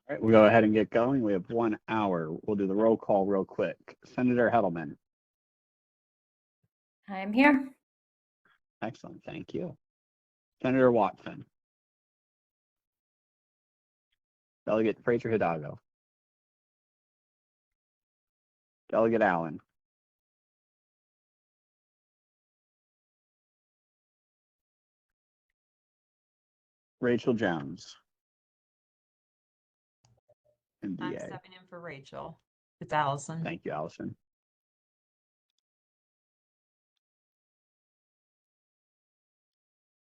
All right, we'll go ahead and get going. We have 1 hour. We'll do the roll call real quick. Senator Hettleman. I'm here. Excellent, thank you. Senator Watson. Delegate Fraser Hidalgo. Delegate Allen. Rachel Jones. I'm MDA. stepping in for Rachel. It's Allison. Thank you, Allison.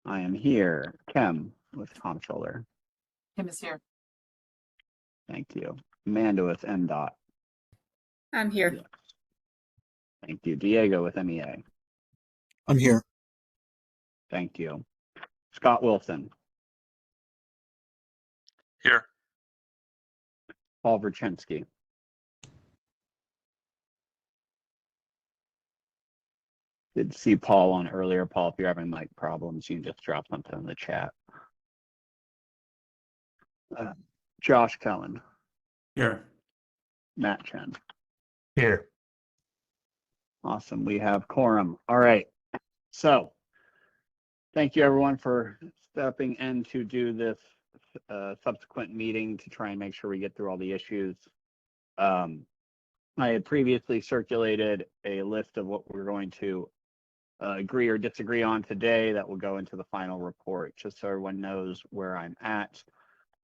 I am here. Kim with Comptroller. Kim is here. Thank you. Amanda with MDOT. I'm here. Thank you. Diego with MEA. I'm here. Thank you. Scott Wilson. Here. Paul Verchinsky. Did see Paul on earlier. Paul, if you're having mic problems, you can just drop something in the chat. Josh Cullen. Here. Matt Chen. Here. Awesome. We have quorum. All right. So thank you everyone for stepping in to do this subsequent meeting to try and make sure we get through all the issues. I had previously circulated a list of what we're going to agree or disagree on today that will go into the final report, just so everyone knows where I'm at.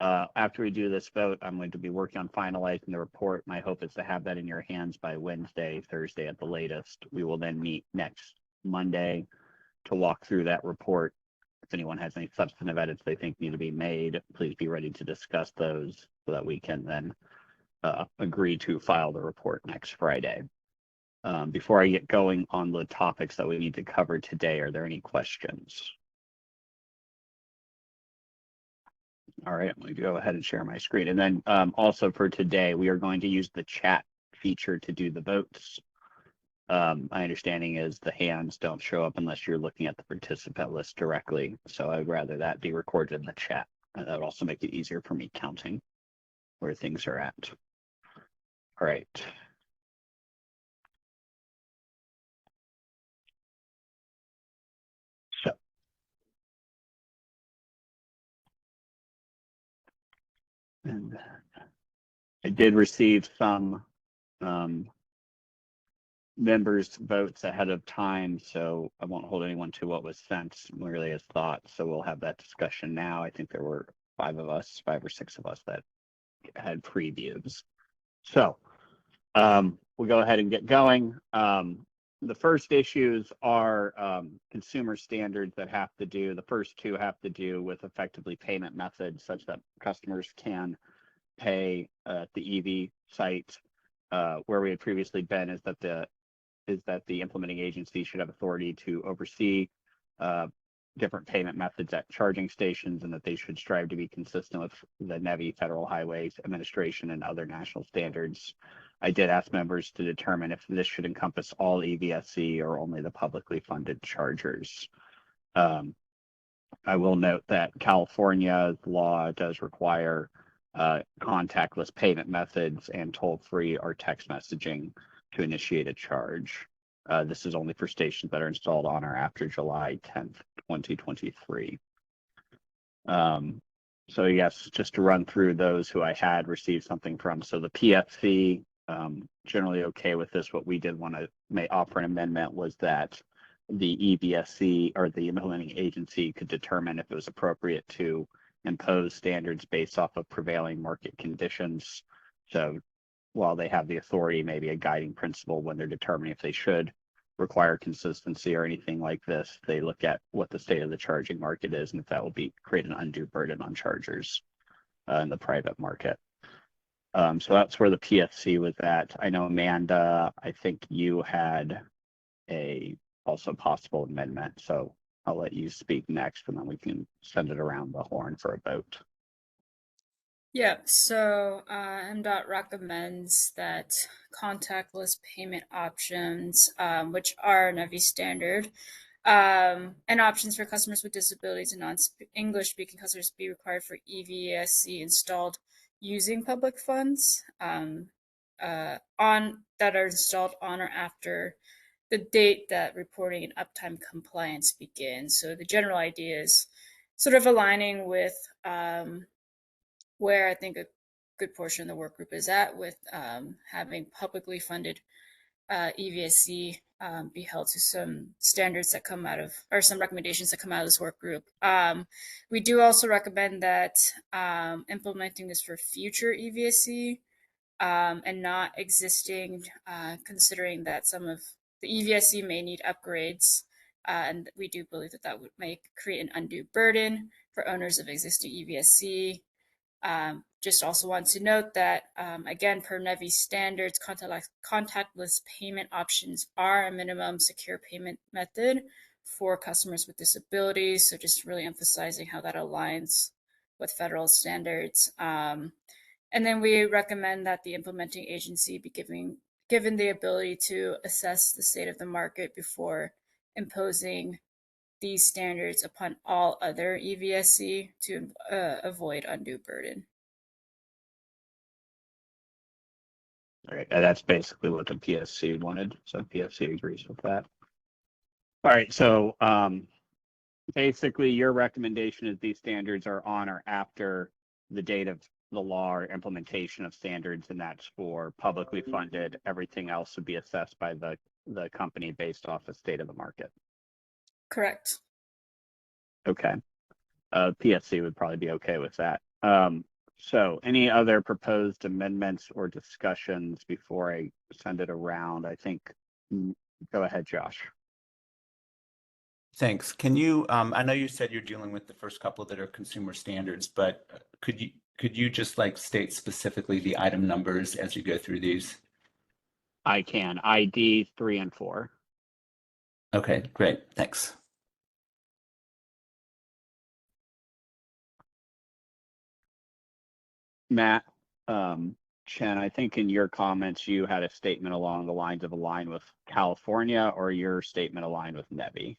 After we do this vote, I'm going to be working on finalizing the report. My hope is to have that in your hands by Wednesday, Thursday at the latest. We will then meet next Monday to walk through that report. If anyone has any substantive edits they think need to be made, please be ready to discuss those so that we can then agree to file the report next Friday. Before I get going on the topics that we need to cover today, are there any questions? All right, I'm going to go ahead and share my screen. And then also for today, we are going to use the chat feature to do the votes. My understanding is the hands don't show up unless you're looking at the participant list directly. So I'd rather that be recorded in the chat. That would also make it easier for me counting where things are at. All right. So. And I did receive some members' votes ahead of time, so I won't hold anyone to what was sent merely as thoughts. So we'll have that discussion now. I think there were 5 or 6 of us that had previews. So we'll go ahead and get going. The first issues are consumer standards that have to do, the first 2 have to do with effectively payment methods such that customers can pay at the EV site. Where we had previously been is that the implementing agency should have authority to oversee different payment methods at charging stations, and that they should strive to be consistent with the NEVI, Federal Highways Administration, and other national standards. I did ask members to determine if this should encompass all EVSE or only the publicly funded chargers. I will note that California's law does require contactless payment methods and toll-free or text messaging to initiate a charge. This is only for stations that are installed on or after July 10th, 2023. So yes, just to run through those who I had received something from. So the PFC, generally okay with this. What we did want to offer an amendment was that the EVSE or the implementing agency could determine if it was appropriate to impose standards based off of prevailing market conditions. So while they have the authority, maybe a guiding principle when they're determining if they should require consistency or anything like this, they look at what the state of the charging market is and if that will create an undue burden on chargers in the private market. So that's where the PFC was at. I know, Amanda, I think you had a also possible amendment, so I'll let you speak next and then we can send it around the horn for a vote. Yeah, so MDOT recommends that contactless payment options, which are NEVI standard, and options for customers with disabilities and non-English speaking customers be required for EVSE installed using public funds on that are installed on or after the date that reporting and uptime compliance begins. So the general idea is sort of aligning with where I think a good portion of the work group is at, with having publicly funded EVSE be held to some standards that come out of, or some recommendations that come out of this work group. We do also recommend that implementing this for future EVSE and not existing, considering that some of the EVSE may need upgrades. And we do believe that that would create an undue burden for owners of existing EVSE. Just also want to note that, again, per NEVI standards, contactless payment options are a minimum secure payment method for customers with disabilities. So just really emphasizing how that aligns with federal standards. And then we recommend that the implementing agency be given the ability to assess the state of the market before imposing these standards upon all other EVSE to avoid undue burden. All right, that's basically what the PSC wanted, so PSC agrees with that. All right, so basically your recommendation is these standards are on or after the date of the law or implementation of standards, and that's for publicly funded. Everything else would be assessed by the company based off the state of the market. Correct. Okay. PSC would probably be okay with that. So any other proposed amendments or discussions before I send it around? I think, go ahead, Josh. Thanks. Can you, I know you said you're dealing with the first couple that are consumer standards, but could you just like state specifically the item numbers as you go through these? I can. ID 3 and 4. Okay, great. Thanks. Matt, Chen, I think in your comments, you had a statement along the lines of align with California, or your statement aligned with NEVI?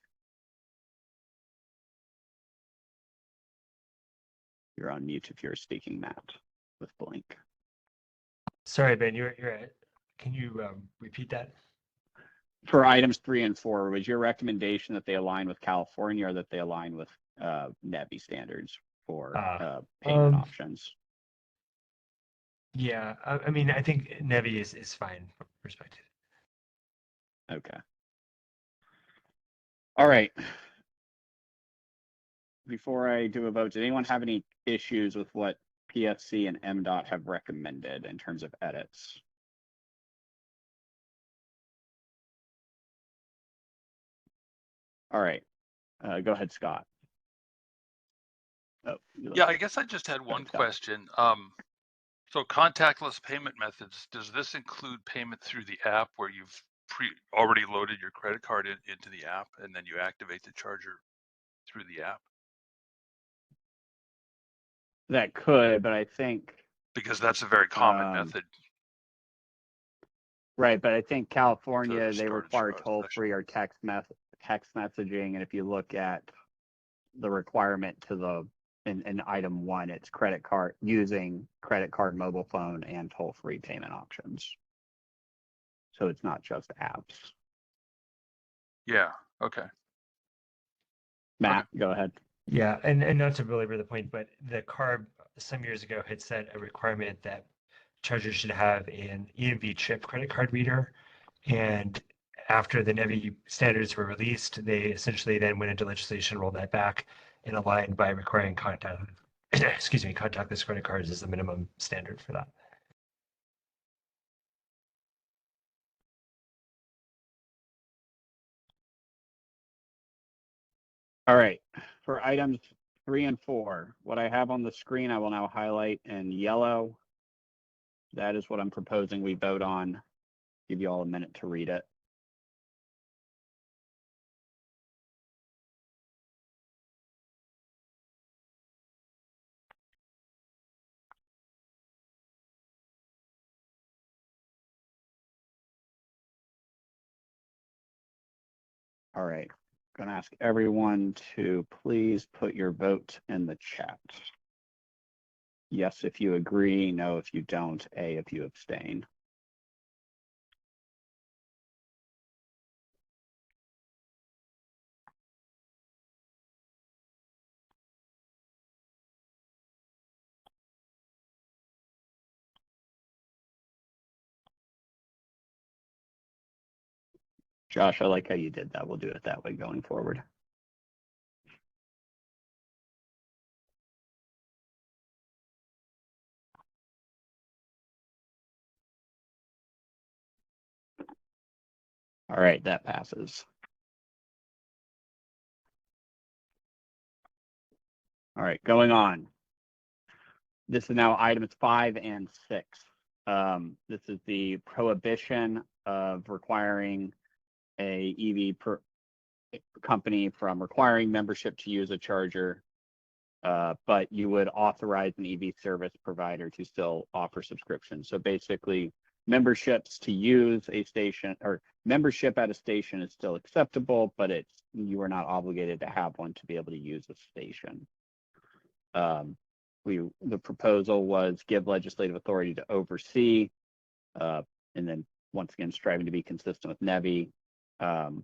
You're on mute if you're speaking, Matt, with Blink. Sorry, Ben, you're can you repeat that? For items 3 and 4, was your recommendation that they align with California or that they align with NEVI standards for payment options? Yeah, I mean, I think NEVI is fine from perspective. Okay. All right. Before I do a vote, did anyone have any issues with what PSC and MDOT have recommended in terms of edits? All right, go ahead, Scott. Oh, yeah, I guess I just had one question. So contactless payment methods, does this include payment through the app where you've already loaded your credit card into the app and then you activate the charger through the app? That could, but I think, because that's a very common method. Right, but I think California, they require toll-free or text messaging, and if you look at the requirement to in item 1, it's credit card, using credit card, mobile phone, and toll-free payment options. So it's not just apps. Yeah. Okay. Matt, go ahead. Yeah, and not to belabor the point, but the CARB some years ago had set a requirement that chargers should have an EMV chip credit card reader, and after the NEVI standards were released, they essentially then went into legislation, rolled that back, and aligned by requiring contactless credit cards as the minimum standard for that. All right, for items 3 and 4, what I have on the screen, I will now highlight in yellow. That is what I'm proposing we vote on. Give you all a minute to read it. All right, I'm gonna ask everyone to please put your vote in the chat. Yes, if you agree, no, if you don't, A, if you abstain. Josh, I like how you did that. We'll do it that way going forward. All right, that passes. All right, going on. This is now items 5 and 6. This is the prohibition of requiring a company from requiring membership to use a charger, but you would authorize an EV service provider to still offer subscriptions. So basically, memberships to use a station or membership at a station is still acceptable, but you are not obligated to have one to be able to use a station. The proposal was give legislative authority to oversee, and then once again striving to be consistent with NEVI, and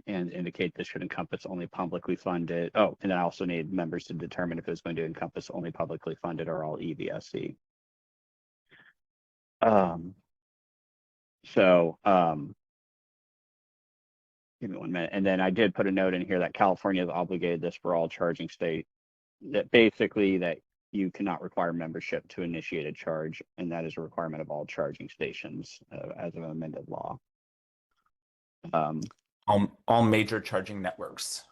indicate this should encompass only publicly funded. Oh, and I also need members to determine if it's going to encompass only publicly funded or all EVSE. Give me 1 minute, and then I did put a note in here that California has obligated this for all charging state. That basically that you cannot require membership to initiate a charge, and that is a requirement of all charging stations as of amended law. All major charging networks.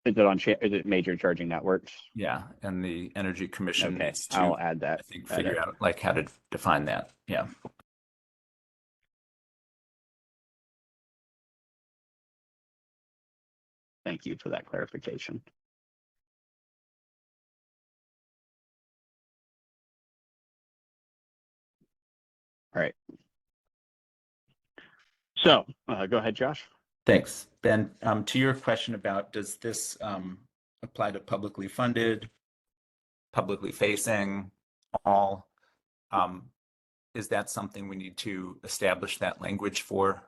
Is it major charging networks? Yeah, and the Energy Commission Okay, needs to, I'll add that. I think, figure out like how to define that. Yeah. Thank you for that clarification. All right. So go ahead, Josh. Thanks, Ben. To your question about does this apply to publicly funded, publicly facing, all? Is that something we need to establish that language for?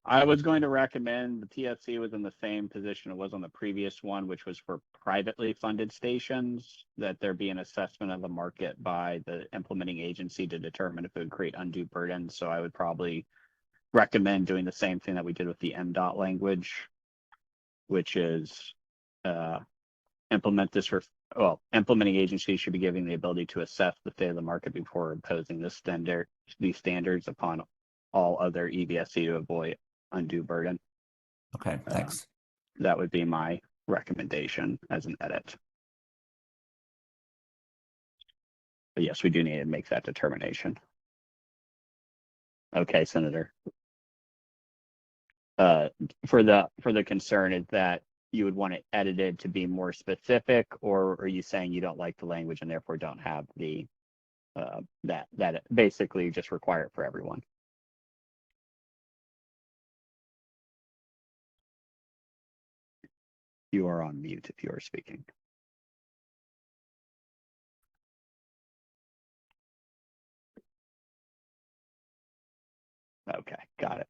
I was going to recommend the PSC was in the same position it was on the previous one, which was for privately funded stations, that there be an assessment of the market by the implementing agency to determine if it would create undue burden. So I would probably recommend doing the same thing that we did with the MDOT language, which is implementing agencies should be given the ability to assess the state of the market before imposing these standards upon all other EVSE to avoid undue burden. Okay, thanks. That would be my recommendation as an edit. But yes, we do need to make that determination. Okay, Senator. For the concern is that you would want it edited to be more specific, or are you saying you don't like the language and therefore don't have the that basically just require it for everyone? You are on mute if you are speaking. Okay, got it.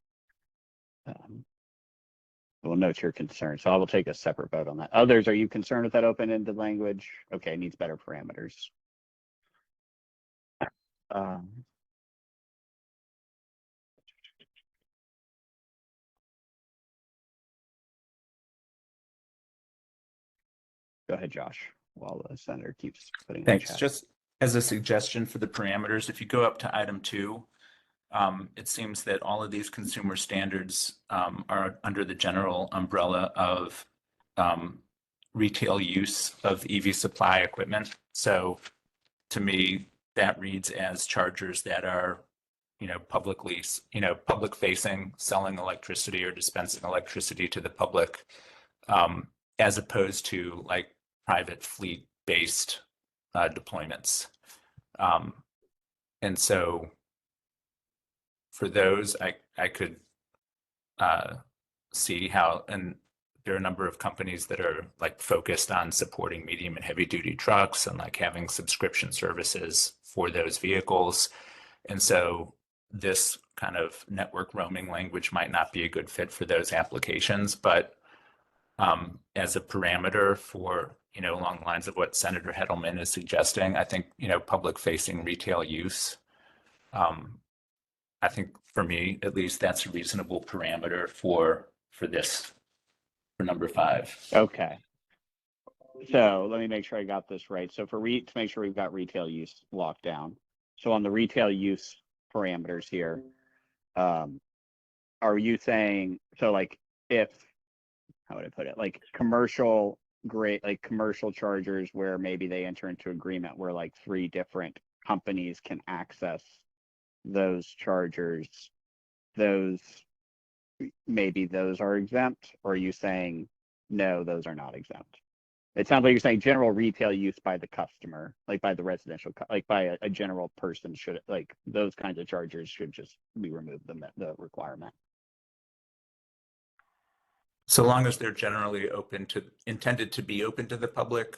We'll note your concern. So I will take a separate vote on that. Others, are you concerned with that open-ended language? Okay, needs better parameters. Go ahead, Josh, while the senator keeps putting in the Thanks. chat. Just as a suggestion for the parameters, if you go up to item 2, it seems that all of these consumer standards are under the general umbrella of retail use of EV supply equipment. So to me, that reads as chargers that are, publicly, public facing, selling electricity or dispensing electricity to the public, as opposed to like private fleet based deployments. And so for those, I could see how, and there are a number of companies that are like focused on supporting medium and heavy duty trucks and like having subscription services for those vehicles. And so this kind of network roaming language might not be a good fit for those applications, but as a parameter for, along the lines of what Senator Hedelman is suggesting, I think, public facing retail use, I think for me, at least, that's a reasonable parameter for this, for number 5. Okay. So let me make sure I got this right. So to make sure we've got retail use locked down. So on the retail use parameters here, are you saying, so like how would I put it? Like commercial chargers where maybe they enter into agreement where like 3 different companies can access those chargers, maybe those are exempt, or are you saying no, those are not exempt? It sounds like you're saying general retail use by the customer, like by the residential, like by a general person should, like those kinds of chargers should just be removed, the requirement. So long as they're generally intended to be open to the public,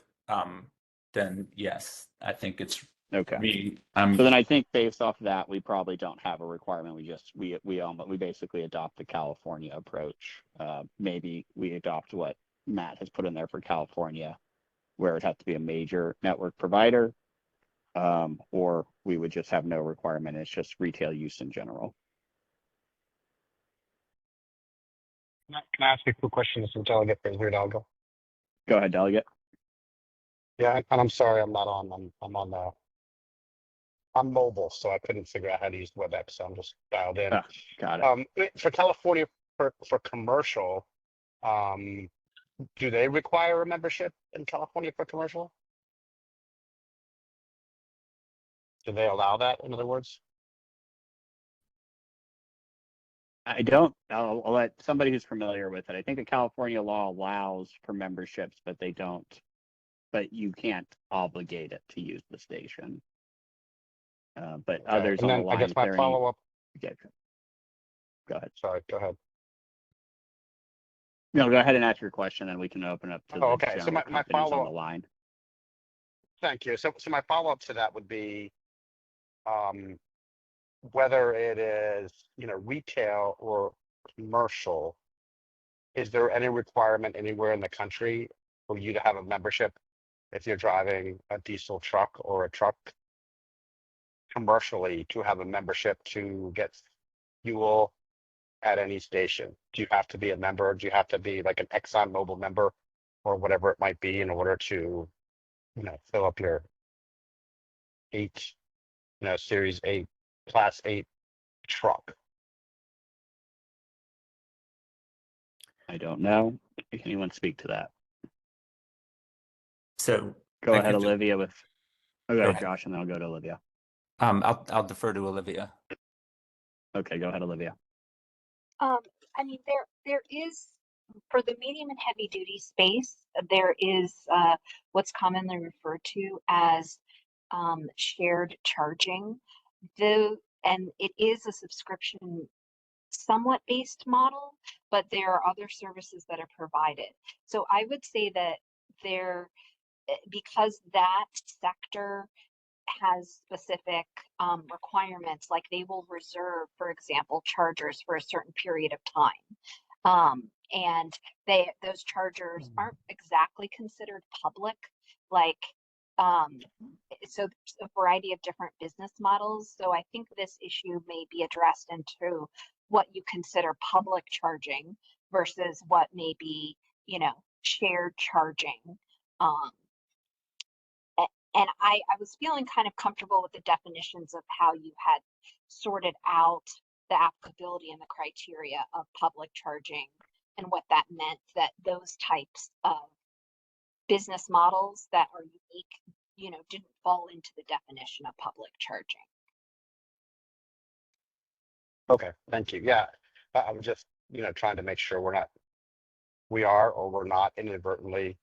then yes, I think it's Okay. So then I think based off of that, we probably don't have a requirement. We basically adopt the California approach. Maybe we adopt what Matt has put in there for California, where it has to be a major network provider, or we would just have no requirement. It's just retail use in general. Can I ask you a quick question until I get here, Hidalgo? Go ahead, Delegate. Yeah, and I'm sorry, I'm not on. I'm mobile, so I couldn't figure out how to use WebEx, so I'm just dialed in. Got it. For California, for commercial, do they require a membership in California for commercial? Do they allow that, in other words? I don't. I'll let somebody who's familiar with it. I think the California law allows for memberships, but they don't. But you can't obligate it to use the station. But Okay. others And on then the line. I guess my follow-up. Yeah, go ahead. Sorry, go ahead. No, go ahead and ask your question, and we can open up to the Okay. So general my companies on follow-up. the line. Thank you. So my follow-up to that would be, whether it is, retail or commercial, is there any requirement anywhere in the country for you to have a membership if you're driving a diesel truck or a truck commercially to have a membership to get fuel at any station? Do you have to be a member? Do you have to be like an ExxonMobil member or whatever it might be in order to, fill up your Series 8, Class 8 truck? I don't know. Can anyone speak to that? So Go I ahead, could ju- Olivia. Go Okay, ahead. Josh, and then I'll go to Olivia. I'll defer to Olivia. Okay, go ahead, Olivia. I mean, there is, for the medium and heavy duty space, there is what's commonly referred to as shared charging. And it is a subscription somewhat based model, but there are other services that are provided. So I would say that because that sector has specific requirements, like they will reserve, for example, chargers for a certain period of time. And those chargers aren't exactly considered public, like, so there's a variety of different business models. So I think this issue may be addressed into what you consider public charging versus what may be, shared charging. And I was feeling kind of comfortable with the definitions of how you had sorted out the applicability and the criteria of public charging and what that meant, that those types of business models that are unique, didn't fall into the definition of public charging. Okay, thank you. Yeah, I'm just, trying to make sure we are or we're not inadvertently,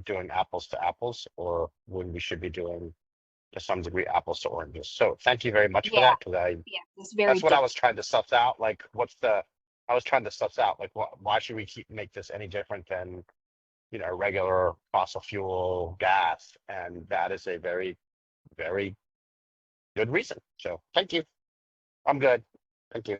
doing apples to apples, or when we should be doing to some degree apples to oranges. So thank you very much for that, because Yeah, it's very that's what I was trying to suss out. Like, what's the I was trying to suss out, like, why should we make this any different than, you know, regular fossil fuel gas? And that is a very, very good reason. So thank you. I'm good. Thank you.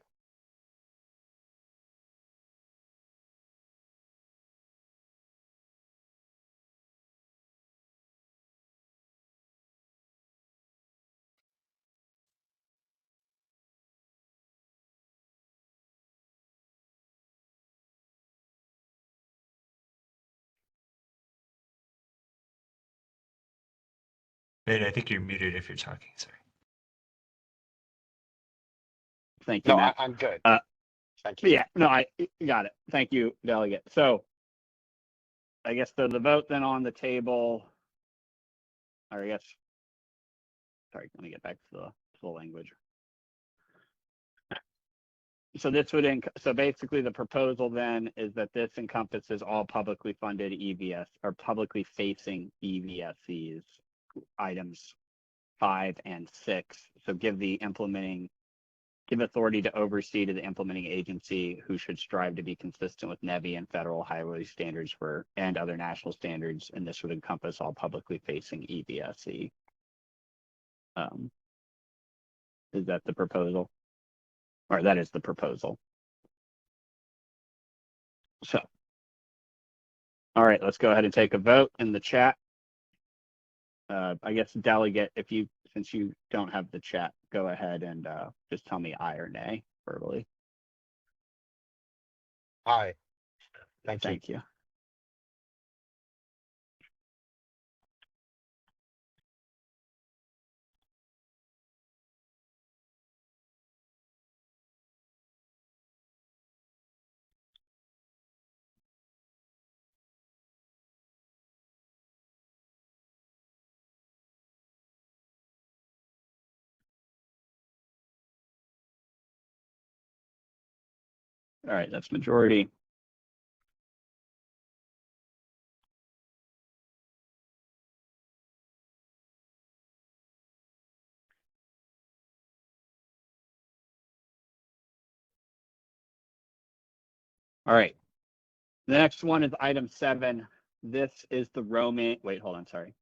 And I think you're muted if you're talking, sorry. Thank you, No, Matt. I'm good. Uh, Thank you. Yeah, no, I got it. Thank you, delegate. So I guess the vote then on the table, or I guess, sorry, let me get back to the language. So this would, so basically the proposal then is that this encompasses all publicly funded EVS or publicly facing EVSEs, items 5 and 6. So give authority to oversee to the implementing agency who should strive to be consistent with NEVI and federal highway standards and other national standards. And this would encompass all publicly facing EVSE. Is that the proposal? Or that is the proposal. So, all right, let's go ahead and take a vote in the chat. I guess delegate, since you don't have the chat, go ahead and just tell me aye or nay verbally. Hi. Thank you. Thank you. All right, that's majority. All right. The next one is item 7. This is the roaming. Wait, hold on. Sorry.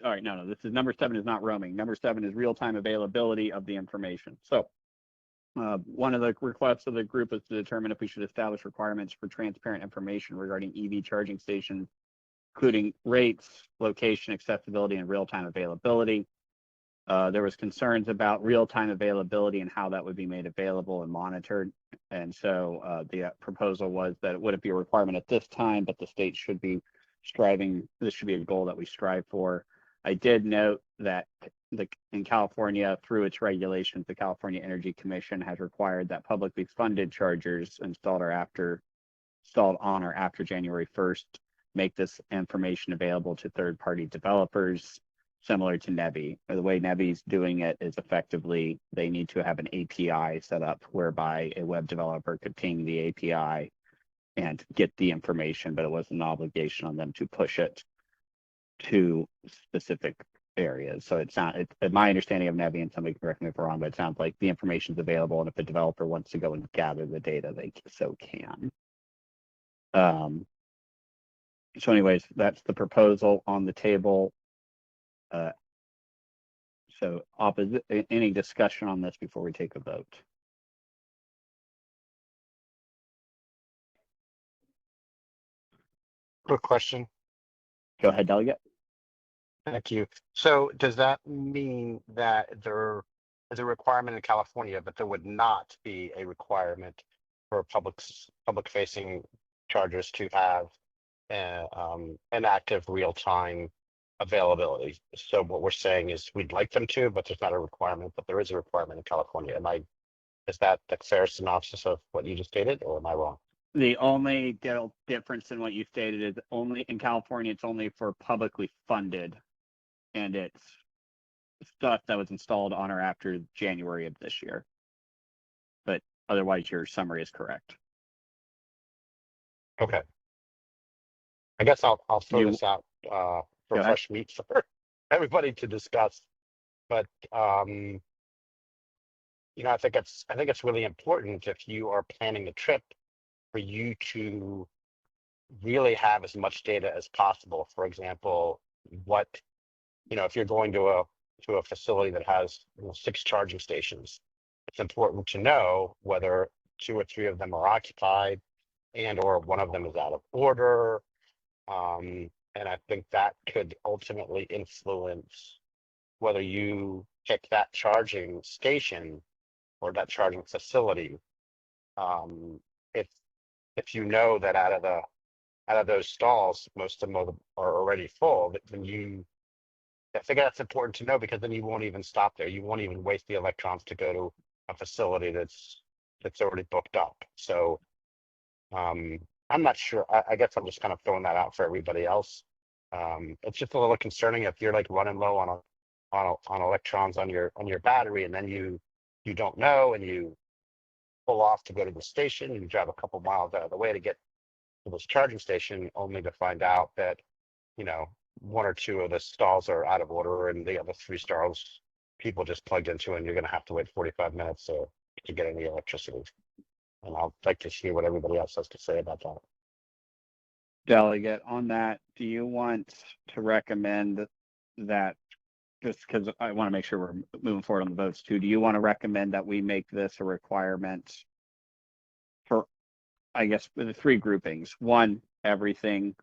All right. No, this is number 7 is not roaming. Number 7 is real-time availability of the information. So one of the requests of the group is to determine if we should establish requirements for transparent information regarding EV charging stations, including rates, location, accessibility, and real-time availability. There was concerns about real-time availability and how that would be made available and monitored. And so the proposal was that it wouldn't be a requirement at this time, but the state should be striving, this should be a goal that we strive for. I did note that in California, through its regulations, the California Energy Commission has required that publicly funded chargers installed on or after January 1st make this information available to third-party developers, similar to NEVI. The way NEVI's doing it is effectively they need to have an API set up whereby a web developer could ping the API and get the information, but it was an obligation on them to push it to specific areas. So it's my understanding of NEVI, and somebody can correct me if I'm wrong, but it sounds like the information is available, and if the developer wants to go and gather the data, they so can. So anyways, that's the proposal on the table. So any discussion on this before we take a vote? Quick question. Go ahead, delegate. Thank you. So does that mean that there is a requirement in California, but there would not be a requirement for public facing chargers to have an active real-time availability? So what we're saying is we'd like them to, but there's not a requirement, but there is a requirement in California. Is that the fair synopsis of what you just stated, or am I wrong? The only difference in what you stated is only in California, it's only for publicly funded, and it's stuff that was installed on or after January of this year. But otherwise, your summary is correct. Okay. I guess I'll throw this out for fresh meat for everybody to discuss. But I think it's really important if you are planning the trip for you to really have as much data as possible. For example, what, if you're going to a facility that has 6 charging stations, it's important to know whether 2 or 3 of them are occupied and or one of them is out of order. And I think that could ultimately influence whether you pick that charging station or that charging facility. If you know that out of those stalls, most of them are already full, then I think that's important to know, because then you won't even stop there. You won't even waste the electrons to go to a facility that's already booked up. So I'm not sure. I guess I'm just kind of throwing that out for everybody else. It's just a little concerning if you're like running low on electrons on your battery, and then you don't know, and you pull off to go to the station, and you drive a couple miles out of the way to get to this charging station, only to find out that 1 or 2 of the stalls are out of order, and the other 3 stalls people just plugged into, and you're going to have to wait 45 minutes to get any electricity. And I'd like to hear what everybody else has to say about that. Delegate, on that, do you want to recommend that, just because I want to make sure we're moving forward on the votes too, do you want to recommend that we make this a requirement for, I guess, the 3 groupings? 1, everything.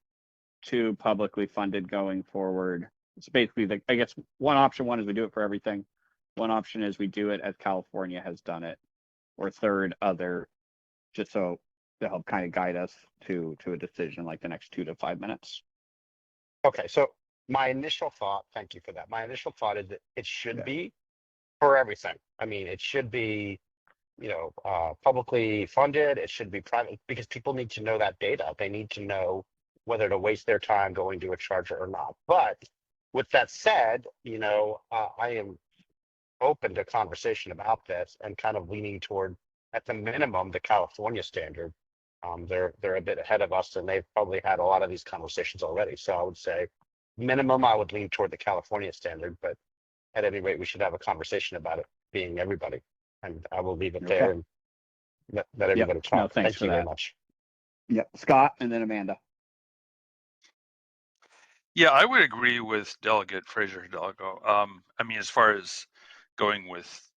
2, publicly funded going forward. It's basically I guess one option is we do it for everything. One option is we do it as California has done it, or third, other, just so to help kind of guide us to a decision like the next 2 to 5 minutes. Okay, so my initial thought, thank you for that. My initial thought is that it should Yeah. be for everything. I mean, it should be, publicly funded. It should be private, because people need to know that data. They need to know whether to waste their time going to a charger or not. But with that said, I am open to conversation about this, and kind of leaning toward, at the minimum, the California standard. They're a bit ahead of us, and they've probably had a lot of these conversations already. So I would say minimum, I would lean toward the California standard, but at any rate, we should have a conversation about it being everybody. And I will leave it there Okay. and let everybody talk. No, thanks Thank for you very that. much. Yep, Scott, and then Amanda. Yeah, I would agree with Delegate Fraser Hidalgo. I mean, as far as going with,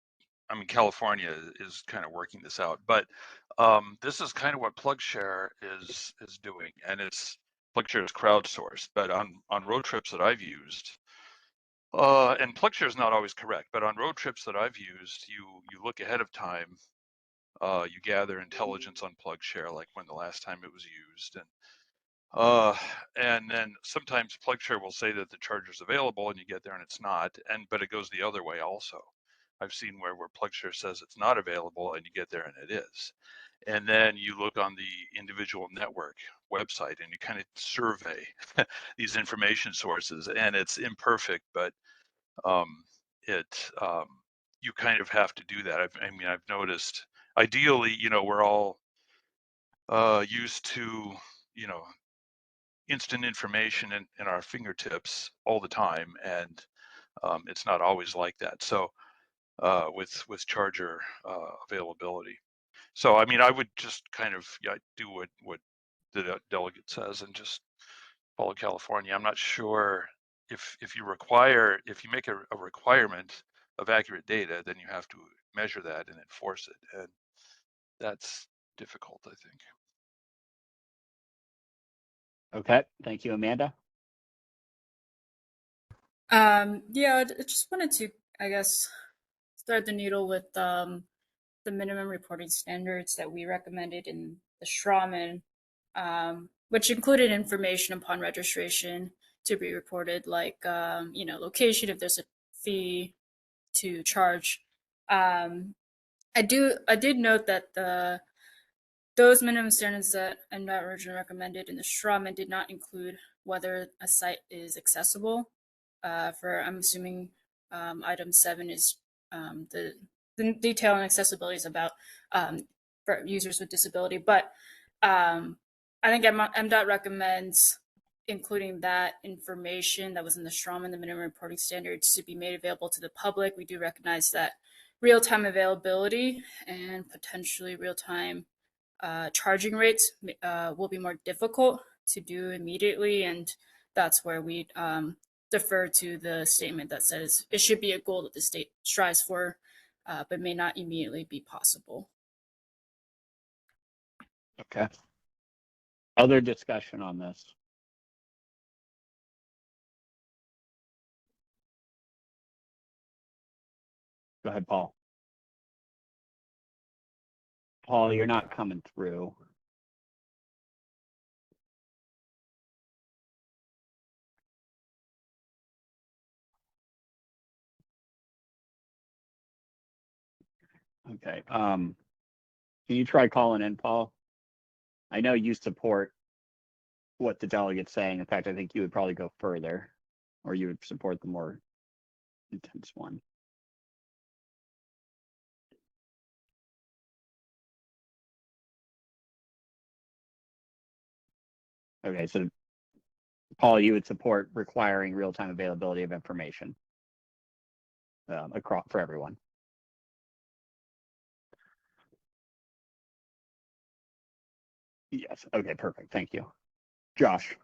California is kind of working this out, but this is kind of what PlugShare is doing, and PlugShare is crowdsourced. But on road trips that I've used, and PlugShare is not always correct, but on road trips that I've used, you look ahead of time, you gather intelligence on PlugShare, like when the last time it was used, and then sometimes PlugShare will say that the charger's available, and you get there and it's not, but it goes the other way also. I've seen where PlugShare says it's not available, and you get there and it is. And then you look on the individual network website, and you kind of survey these information sources, and it's imperfect, but you kind of have to do that. I've noticed, ideally, we're all used to, instant information in our fingertips all the time, and it's not always like that. So with charger availability. So I would just kind of do what the delegate says and just follow California. I'm not sure if you make a requirement of accurate data, then you have to measure that and enforce it, and that's difficult, I think. Okay, thank you, Amanda. Yeah, I just wanted to, I guess, thread the needle with the minimum reporting standards that we recommended in the Schramen, which included information upon registration to be reported, like location, if there's a fee to charge. I did note that those minimum standards that MDOT originally recommended in the Schramen did not include whether a site is accessible. I'm assuming item 7 is the detail and accessibility is about for users with disability. But I think MDOT recommends including that information that was in the Schramen, the minimum reporting standards, to be made available to the public. We do recognize that real-time availability and potentially real-time charging rates will be more difficult to do immediately, and that's where we defer to the statement that says it should be a goal that the state strives for, but may not immediately be possible. Okay. Other discussion on this? Go ahead, Paul. Paul, you're not coming through. Okay. Can you try calling in, Paul? I know you support what the delegate's saying. In fact, I think you would probably go further, or you would support the more intense one. Okay, so Paul, you would support requiring real-time availability of information across for everyone. Yes. Okay, perfect. Thank you. Josh.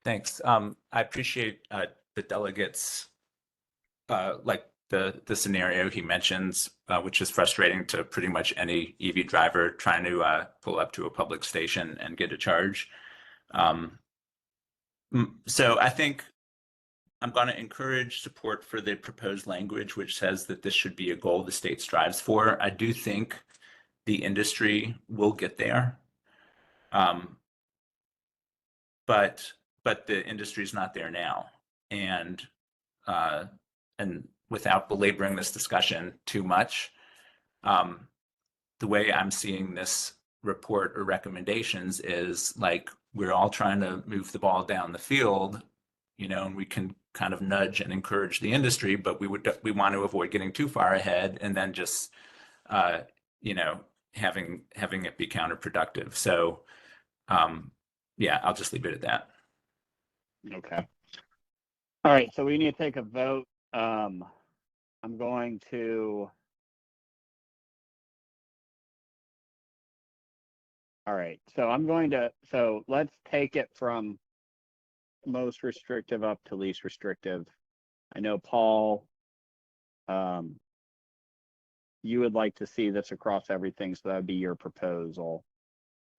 Thanks. I appreciate the delegates, like the scenario he mentions, which is frustrating to pretty much any EV driver trying to pull up to a public station and get a charge. So I think I'm going to encourage support for the proposed language, which says that this should be a goal the state strives for. I do think the industry will get there. But the industry is not there now. And without belaboring this discussion too much, the way I'm seeing this report or recommendations is like we're all trying to move the ball down the field, you know, and we can kind of nudge and encourage the industry, but we want to avoid getting too far ahead and then just you know, having it be counterproductive. So yeah, I'll just leave it at that. Okay. All right, so we need to take a vote. I'm going to. All right, so let's take it from most restrictive up to least restrictive. I know, Paul, you would like to see this across everything, so that would be your proposal.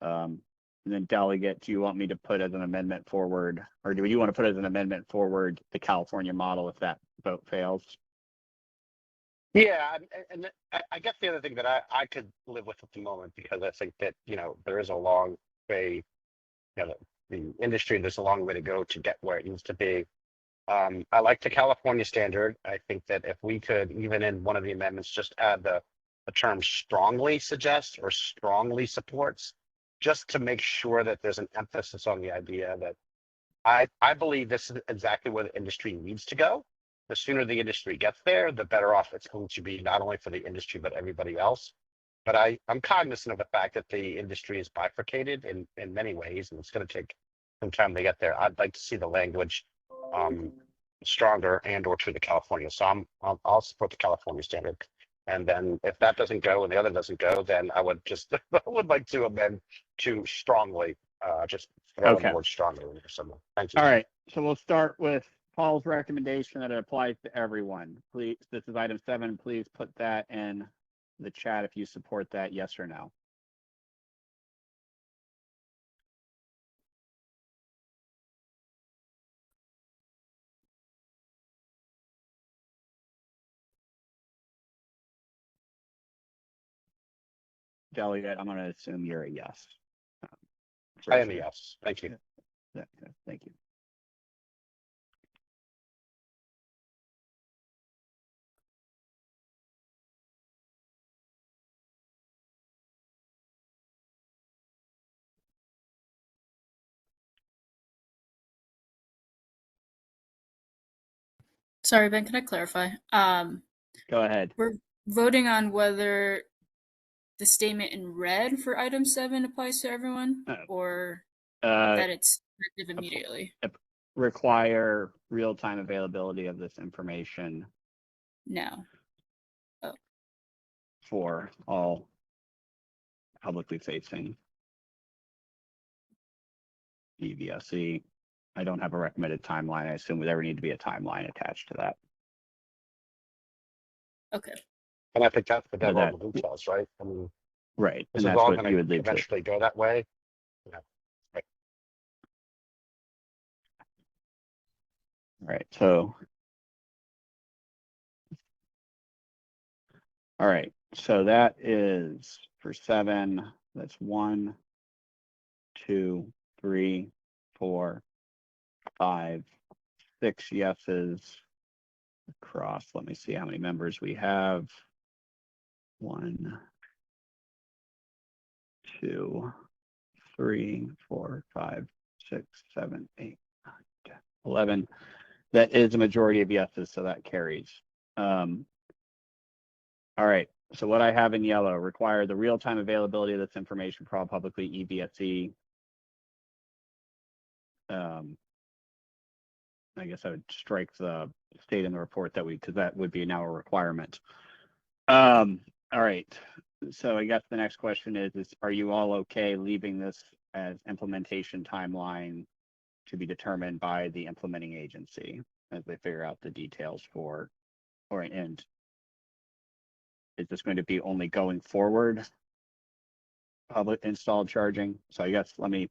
And then delegate, do you want me to put as an amendment forward, or do you want to put as an amendment forward the California model if that vote fails? Yeah, and I guess the other thing that I could live with at the moment, because I think that, you know, there is a long way, you know, the industry, there's a long way to go to get where it needs to be. I like the California standard. I think that if we could, even in one of the amendments, just add the term strongly suggests or strongly supports, just to make sure that there's an emphasis on the idea that I believe this is exactly where the industry needs to go. The sooner the industry gets there, the better off it's going to be, not only for the industry, but everybody else. But I'm cognizant of the fact that the industry is bifurcated in many ways, and it's going to take some time to get there. I'd like to see the language stronger and or to the California. So I'll support the California standard. And then if that doesn't go and the other doesn't go, then I would just I would like to amend to strongly, just throw Okay. the word strongly in there somewhere. Thank you. All right, so we'll start with Paul's recommendation that it applies to everyone. Please, this is item 7. Please put that in the chat if you support that, yes or no. Delegate, I'm going to assume you're a yes. I am a yes. Thank you. Thank you. Sorry, Ben, can I clarify? Go ahead. We're voting on whether the statement in red for item 7 applies to everyone, or that it's effective immediately. Require real-time availability of this information. No. for all publicly facing EVSE. I don't have a recommended timeline. I assume there would need to be a timeline attached to that. Okay. And I think that's the devil that- in the details, right? I mean, Right. this And is that's all what gonna you would leave to. eventually go that way. Right. So, all right. So that is for 7. That's 1, 2, 3, 4, 5, 6 yeses across. Let me see how many members we have. 1, 2, 3, 4, 5, 6, 7, 8, 9, 10, 11. That is a majority of yeses, so that carries. All right. So what I have in yellow, require the real-time availability of this information for all publicly EVSE. I guess I would strike the state in the report that because that would be now a requirement. All right. So I guess the next question is are you all okay leaving this as implementation timeline to be determined by the implementing agency as they figure out the details for, and is this going to be only going forward public installed charging? So I guess let me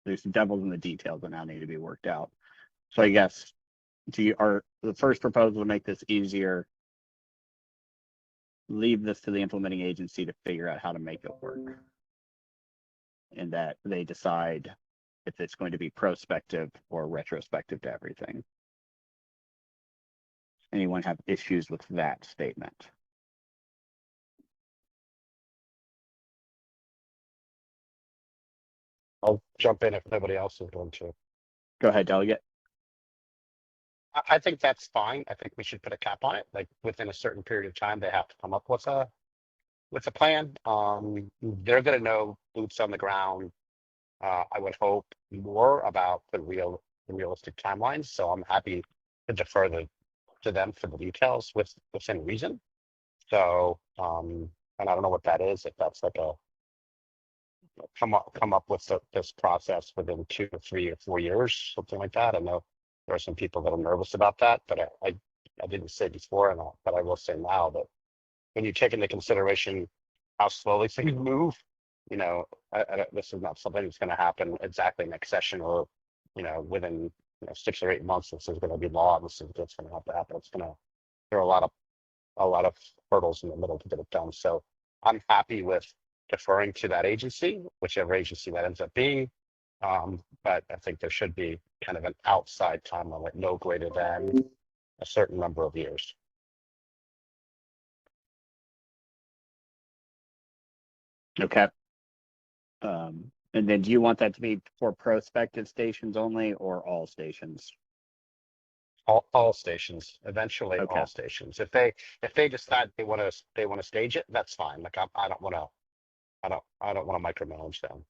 there's some devils in the details that now need to be worked out. So I guess the first proposal to make this easier, leave this to the implementing agency to figure out how to make it work, and that they decide if it's going to be prospective or retrospective to everything. Anyone have issues with that statement? I'll jump in if nobody else is going to. Go ahead, Delegate. I think that's fine. I think we should put a cap on it. Like within a certain period of time, they have to come up with a plan. They're going to know boots on the ground. I would hope more about the realistic timelines. So I'm happy to defer to them for the details within reason. So and I don't know what that is. If that's like a come up with this process within 2 or 3 or 4 years, something like that. I know there are some people that are nervous about that, but I didn't say before, but I will say now that when you take into consideration how slowly things move, this is not something that's going to happen exactly next session or within 6 or 8 months. This is going to be law. This is what's going to have to happen. There are a lot of hurdles in the middle to get it done. So I'm happy with deferring to that agency, whichever agency that ends up being. But I think there should be kind of an outside timeline, like no greater than a certain number of years. Okay. And then do you want that to be for prospective stations only or all stations? All stations, eventually Okay. all stations. If they decide they want to stage it, that's fine. Like I don't want to micromanage them.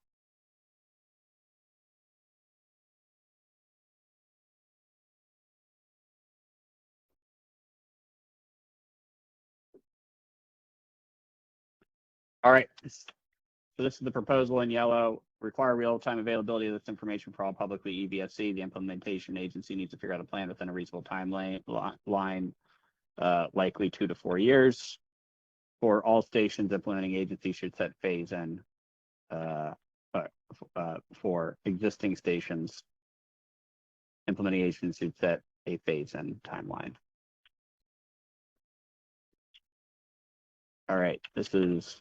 All right. So this is the proposal in yellow. Require real-time availability of this information for all publicly EVSE. The implementation agency needs to figure out a plan within a reasonable timeline, likely 2 to 4 years. For all stations, implementing agency should set phase in for existing stations. Implementing agency should set a phase in timeline. All right, this is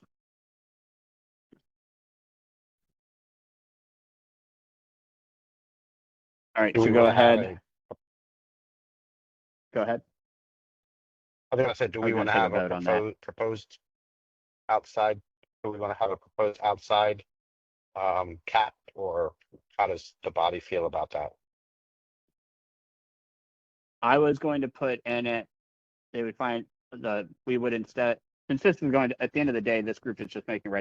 all right. Do So we go wanna have ahead. Go ahead. I think I said, do I we was want to gonna have take a a vote on that. proposed outside? Do we want to have a proposed outside cap, or how does the body feel about that? I was going to put in it, they would find we would instead, since this is going to, at the end of the day, this group is just making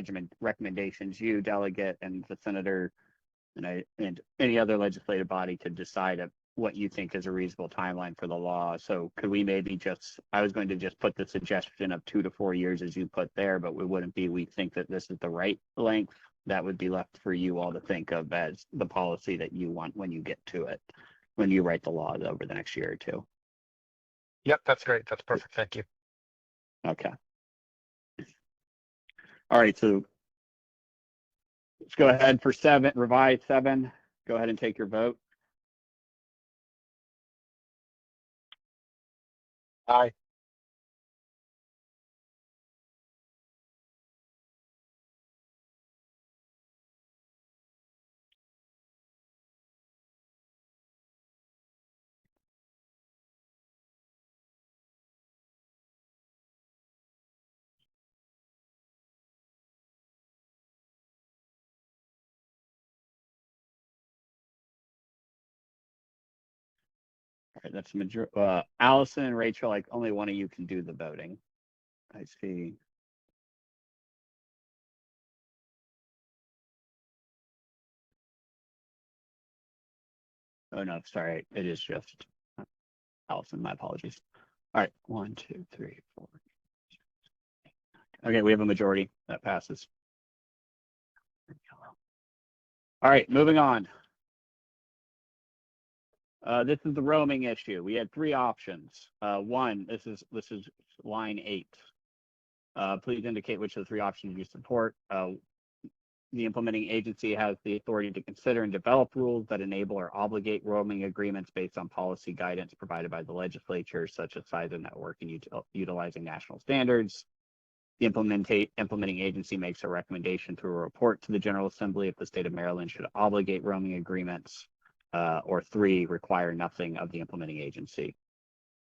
recommendations, you delegate and the senator and any other legislative body to decide what you think is a reasonable timeline for the law. So could we maybe just, I was going to just put the suggestion of 2 to 4 years as you put there, but we wouldn't be, we think that this is the right length. That would be left for you all to think of as the policy that you want when you get to it, when you write the law over the next year or two. Yep, that's great. That's perfect. Thank you. Okay. All right, so let's go ahead for 7, revise 7. Go ahead and take your vote. Aye. All right, that's major. Allison and Rachel, like only one of you can do the voting. I see. Oh no, sorry, it is just Allison. My apologies. All right, 1, 2, 3, 4. Okay, we have a majority that passes. All right, moving on. This is the roaming issue. We had 3 options. One, this is line 8. Please indicate which of the 3 options you support. The implementing agency has the authority to consider and develop rules that enable or obligate roaming agreements based on policy guidance provided by the legislature, such as size of network and utilizing national standards. The implementing agency makes a recommendation through a report to the General Assembly if the state of Maryland should obligate roaming agreements, or 3, require nothing of the implementing agency.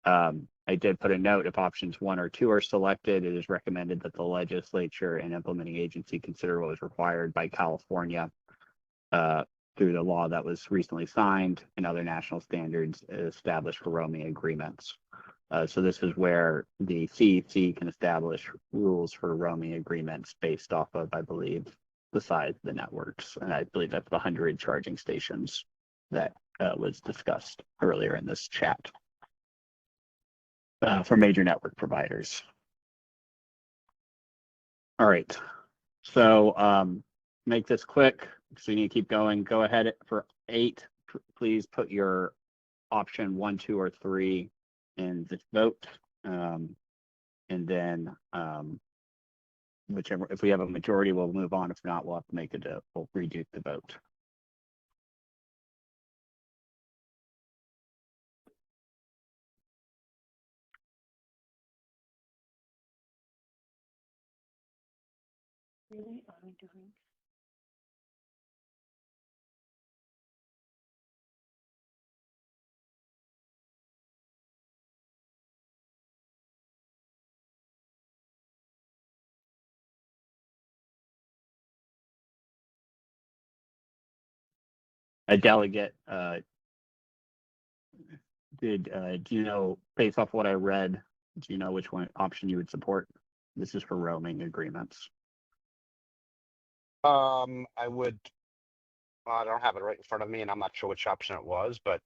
I did put a note, if options 1 or 2 are selected, it is recommended that the legislature and implementing agency consider what was required by California through the law that was recently signed and other national standards established for roaming agreements. So this is where the CEC can establish rules for roaming agreements based off of, I believe, the size of the networks. And I believe that's the 100 charging stations that was discussed earlier in this chat. For major network providers. All right, so make this quick so you need to keep going. Go ahead for 8. Please put your option 1, 2, or 3 in this vote, and then whichever. If we have a majority, we'll move on. If not, we'll have to make it. We'll redo the vote. Really? Are we doing? A delegate. Do you know, based off what I read, do you know which one option you would support? This is for roaming agreements. I would. I don't have it right in front of me, and I'm not sure which option it was, but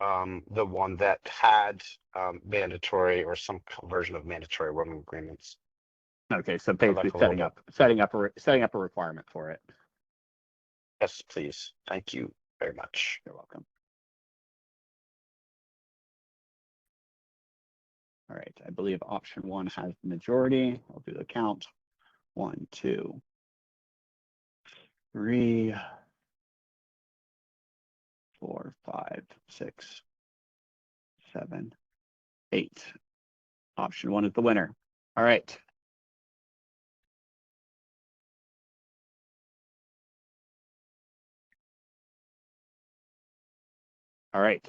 the one that had mandatory or some version of mandatory roaming agreements. Okay, so basically Like setting up a requirement for it. Yes, please. Thank you very much. You're welcome. All right, I believe option 1 has the majority. I'll do the count. 1, 2, 3, 4, 5, 6, 7, 8. Option 1 is the winner. All right. All right.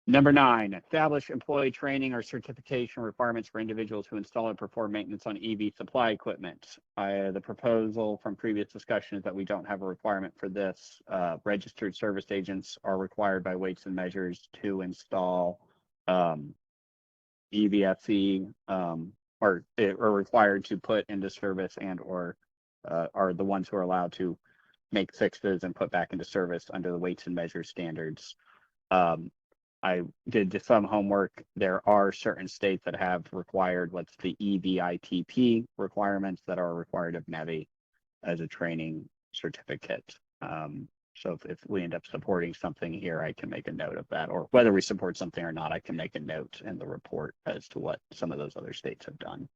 Number 9, establish employee training or certification requirements for individuals who install and perform maintenance on EV supply equipment. The proposal from previous discussion is that we don't have a requirement for this. Registered service agents are required by weights and measures to install EVSE, or are required to put into service and or are the ones who are allowed to make fixes and put back into service under the weights and measures standards. I did some homework. There are certain states that have required what's the EVITP requirements that are required of NEVI as a training certificate. So if we end up supporting something here, I can make a note of that, or whether we support something or not, I can make a note in the report as to what some of those other states have done.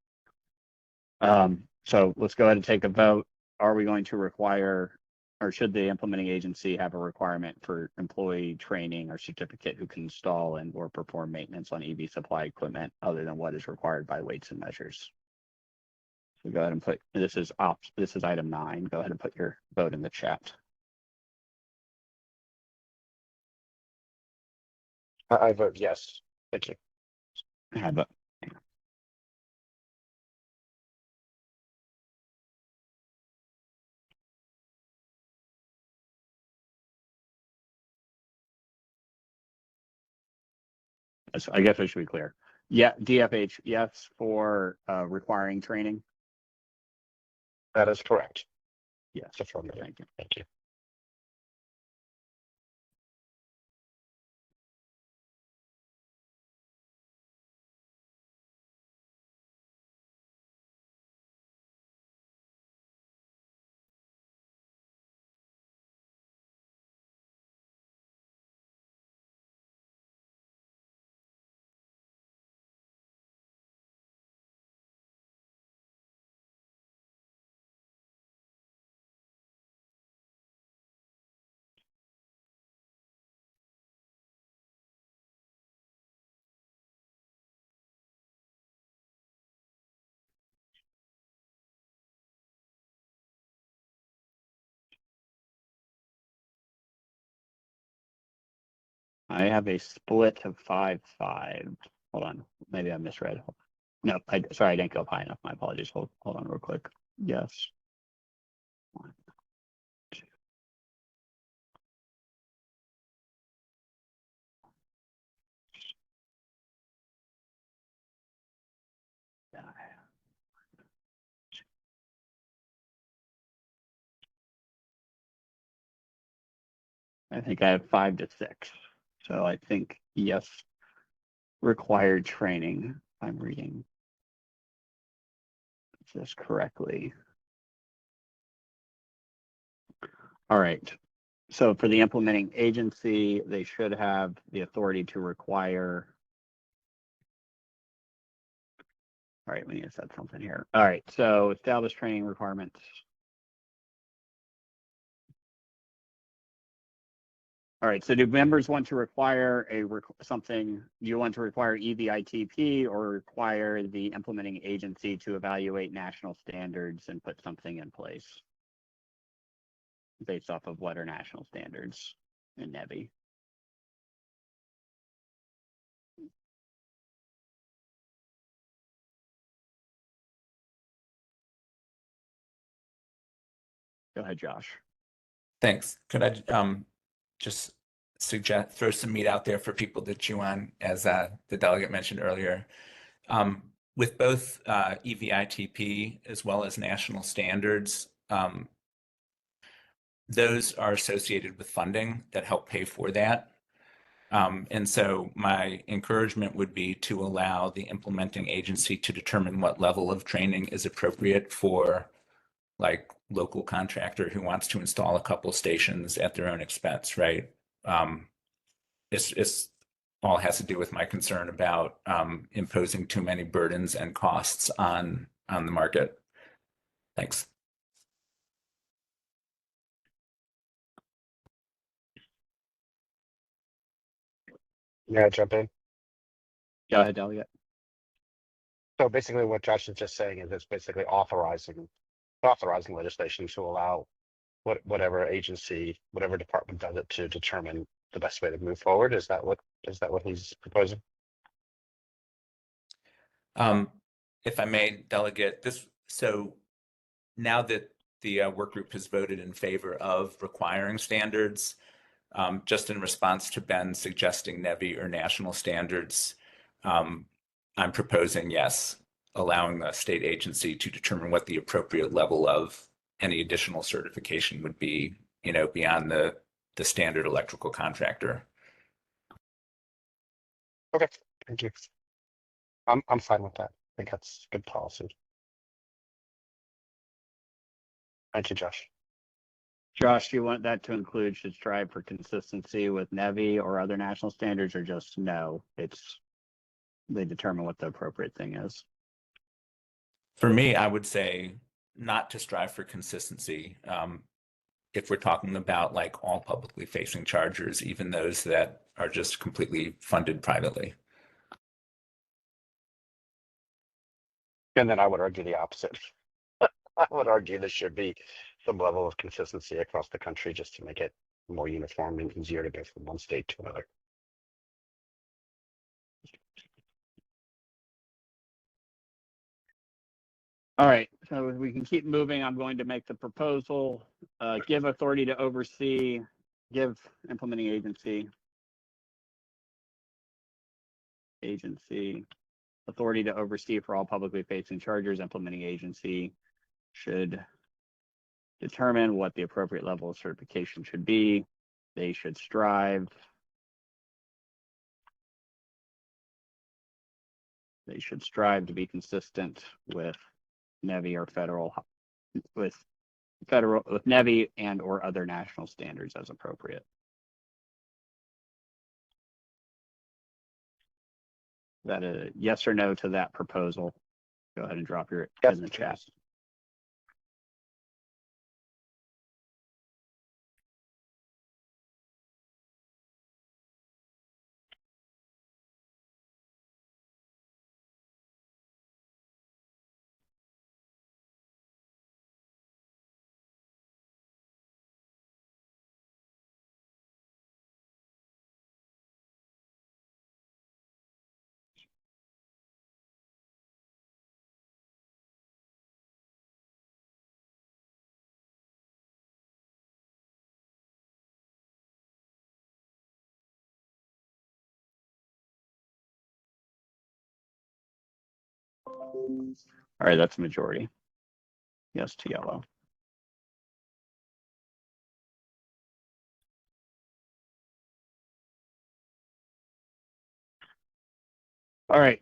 So let's go ahead and take a vote. Are we going to require, or should the implementing agency have a requirement for employee training or certificate who can install and or perform maintenance on EV supply equipment other than what is required by weights and measures? So go ahead and put, this is item 9. Go ahead and put your vote in the chat. I vote yes. Thank you. I vote. So I guess I should be clear. Yeah, DFH, yes, for requiring training. That is correct. Yes, Affirmative. thank you. Thank you. I have a split of 5-5. Hold on, maybe I misread. No, sorry, I didn't go high enough. My apologies. Hold on real quick. Yes. 1, 2. Yeah. I think I have 5-6. So I think yes, required training. If I'm reading this correctly. All right. So for the implementing agency, they should have the authority to require. All right, we need to set something here. All right, so establish training requirements. All right, so do members want to require something? Do you want to require EVITP or require the implementing agency to evaluate national standards and put something in place based off of what are national standards in NEVI? Go ahead, Josh. Thanks. Could I just throw some meat out there for people to chew on, as the delegate mentioned earlier? With both EVITP as well as national standards, those are associated with funding that help pay for that. And so my encouragement would be to allow the implementing agency to determine what level of training is appropriate for like local contractor who wants to install a couple stations at their own expense, right? It's all has to do with my concern about imposing too many burdens and costs on the market. Thanks. May I jump in? Go ahead, Delegate. So basically what Josh is just saying is it's basically authorizing legislation to allow whatever agency, whatever department does it to determine the best way to move forward. Is that what he's proposing? If I may, Delegate, so now that the work group has voted in favor of requiring standards, just in response to Ben suggesting NEVI or national standards, I'm proposing yes, allowing the state agency to determine what the appropriate level of any additional certification would be beyond the standard electrical contractor. Okay, thank you. I'm fine with that. I think that's good policy. Thank you, Josh. Josh, do you want that to include should strive for consistency with NEVI or other national standards, or just no? They determine what the appropriate thing is. For me, I would say not to strive for consistency. If we're talking about like all publicly facing chargers, even those that are just completely funded privately. And then I would argue the opposite. I would argue there should be some level of consistency across the country just to make it more uniform and easier to go from one state to another. All right, so we can keep moving. I'm going to make the proposal, give authority to oversee, give implementing agency authority to oversee for all publicly facing chargers. Implementing agency should determine what the appropriate level of certification should be. They should strive. They should strive to be consistent with NEVI or with NEVI and or other national standards as appropriate. Is that a yes or no to that proposal? Go ahead and drop your Yes, in the chat. please. All right, that's a majority. Yes to yellow. All right,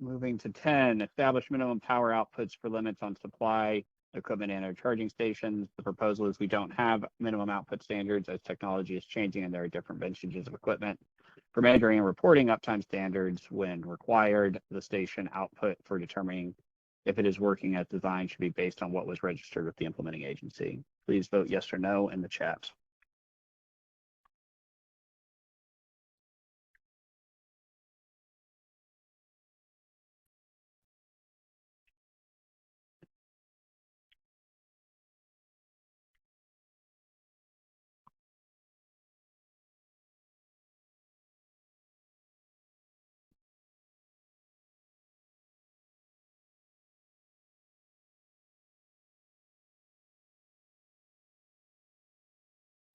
moving to 10, establish minimum power outputs for limits on supply, equipment, and our charging stations. The proposal is we don't have minimum output standards as technology is changing and there are different vintages of equipment. For measuring and reporting uptime standards when required, the station output for determining if it is working as designed should be based on what was registered with the implementing agency. Please vote yes or no in the chat.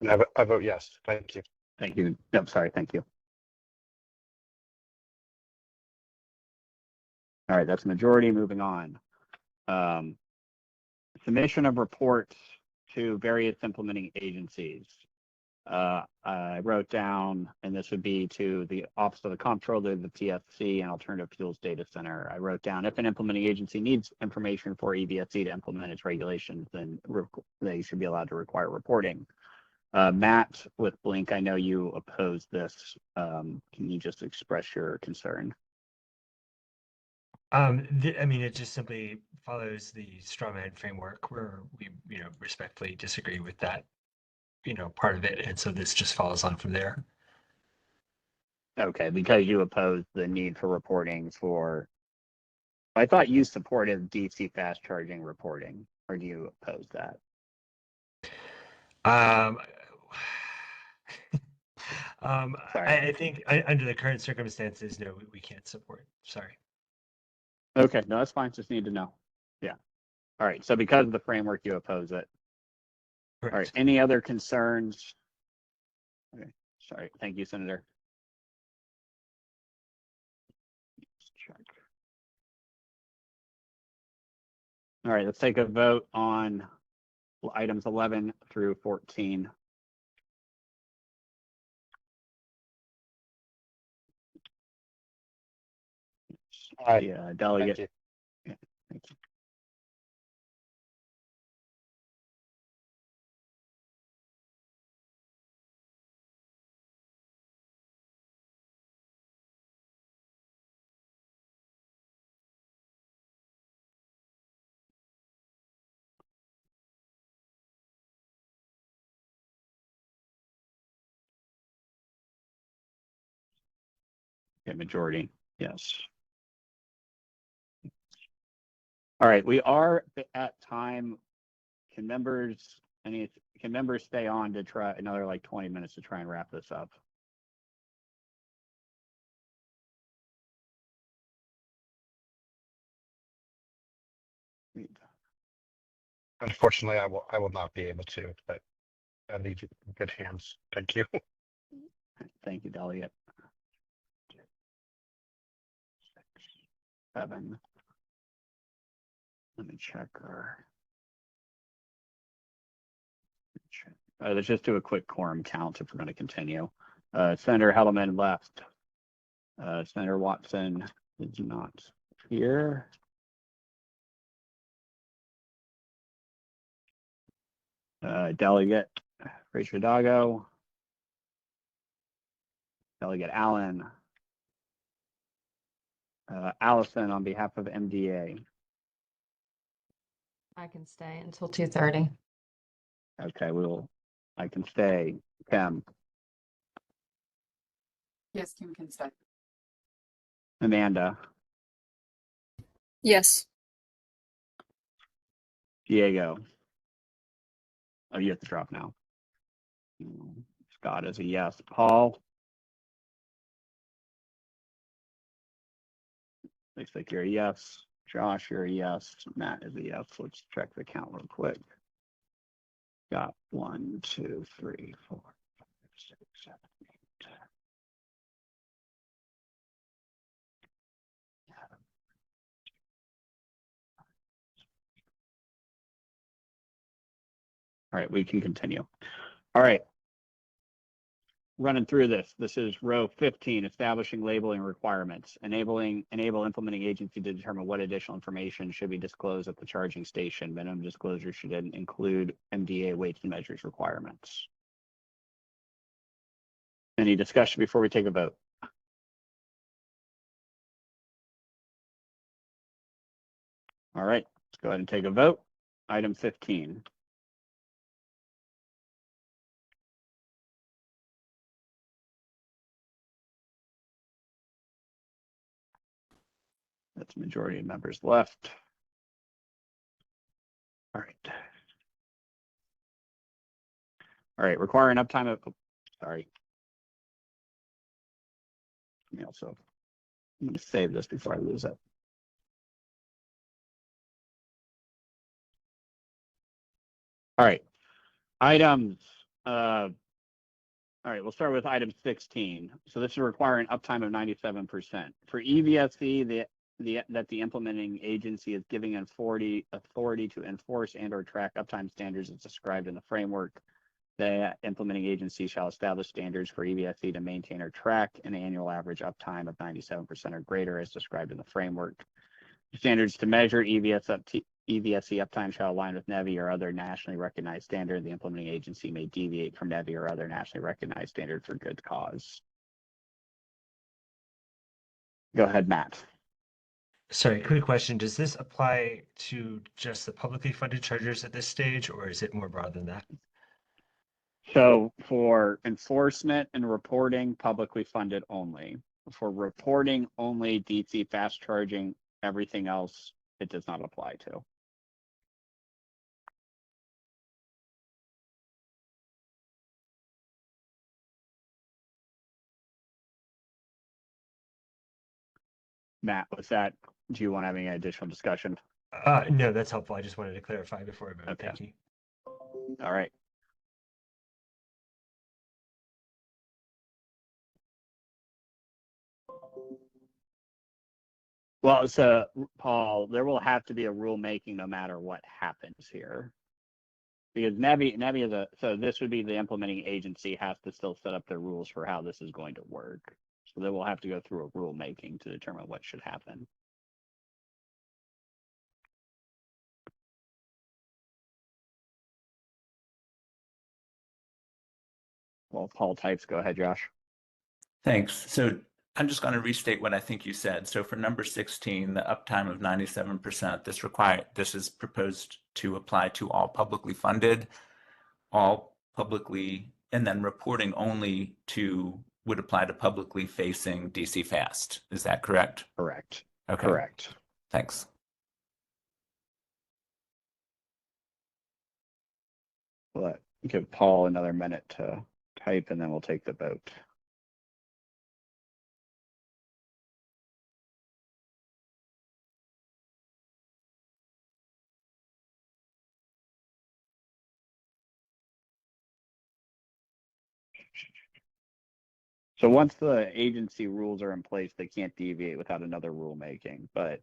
And I vote yes. Thank you. Thank you. No, sorry, thank you. All right, that's a majority. Moving on. Submission of reports to various implementing agencies. I wrote down, and this would be to the Office of the Comptroller, the PSC, and Alternative Fuels Data Center. I wrote down if an implementing agency needs information for EVSE to implement its regulations, then they should be allowed to require reporting. Matt with Blink, I know you oppose this. Can you just express your concern? I mean, it just simply follows the strawman framework where we, respectfully disagree with that, part of it. And so this just follows on from there. Okay, because you oppose the need for reporting for, I thought you supported DC fast charging reporting, or do you oppose that? I think under the current circumstances, no, we can't support. Sorry. Okay, no, that's fine. Just need to know. Yeah. All right. So because of the framework, you oppose it. Correct. All right. Any other concerns? Okay. Sorry. Thank you, Senator. Let's check. All right. Let's take a vote on items 11 through 14. All right, Yeah, thank delegate. you. Yeah, thank you. Okay, majority, yes. All right, we are at time. Can members stay on to try another like 20 minutes to try and wrap this up? Unfortunately, I will not be able to, but I leave you in good hands. Thank you. Thank you, delegate. 6, 7. Let me check our. Let's just do a quick quorum count if we're going to continue. Senator Hellman left. Senator Watson is not here. Delegate Rachel Dago. Delegate Allen. Allison on behalf of MDA. I can stay until 2:30. Okay, I can stay. Kim, Yes, Kim can stay. Amanda, Yes. Diego. Oh, you have to drop now. Scott is a yes. Paul. Looks like you're a yes. Josh, you're a yes. Matt is a yes. Let's check the count real quick. Got 1, 2, 3, 4, 5, 6, 7, 8. All right, we can continue. All right. Running through this. This is row 15, establishing labeling requirements, enable implementing agency to determine what additional information should be disclosed at the charging station. Minimum disclosure should include MDA weights and measures requirements. Any discussion before we take a vote? All right, let's go ahead and take a vote. Item 15. That's a majority of members left. All right. All right, requiring uptime of, sorry. Let me also, I'm going to save this before I lose it. All right, items. All right, we'll start with item 16. So this is requiring uptime of 97%. For EVSE, that the implementing agency is giving authority to enforce and or track uptime standards as described in the framework. The implementing agency shall establish standards for EVSE to maintain or track an annual average uptime of 97% or greater as described in the framework. Standards to measure EVSE uptime shall align with NEVI or other nationally recognized standard. The implementing agency may deviate from NEVI or other nationally recognized standard for good cause. Go ahead, Matt. Sorry, quick question. Does this apply to just the publicly funded chargers at this stage, or is it more broad than that? So for enforcement and reporting, publicly funded only. For reporting only DC fast charging, everything else it does not apply to. Matt, was that, do you want to have any additional discussion? No, that's helpful. I just wanted to clarify before I vote. Okay. Thank you. All right. Well, so Paul, there will have to be a rulemaking no matter what happens here. Because NEVI is so this would be the implementing agency has to still set up their rules for how this is going to work. So they will have to go through a rulemaking to determine what should happen. Well, Paul types, go ahead, Josh. Thanks. So I'm just going to restate what I think you said. So for number 16, the uptime of 97%, this is proposed to apply to all publicly funded, all publicly, and then reporting only would apply to publicly facing DC Fast. Is that correct? Correct. Okay. Correct. Thanks. We'll give Paul another minute to type and then we'll take the vote. So once the agency rules are in place, they can't deviate without another rulemaking, but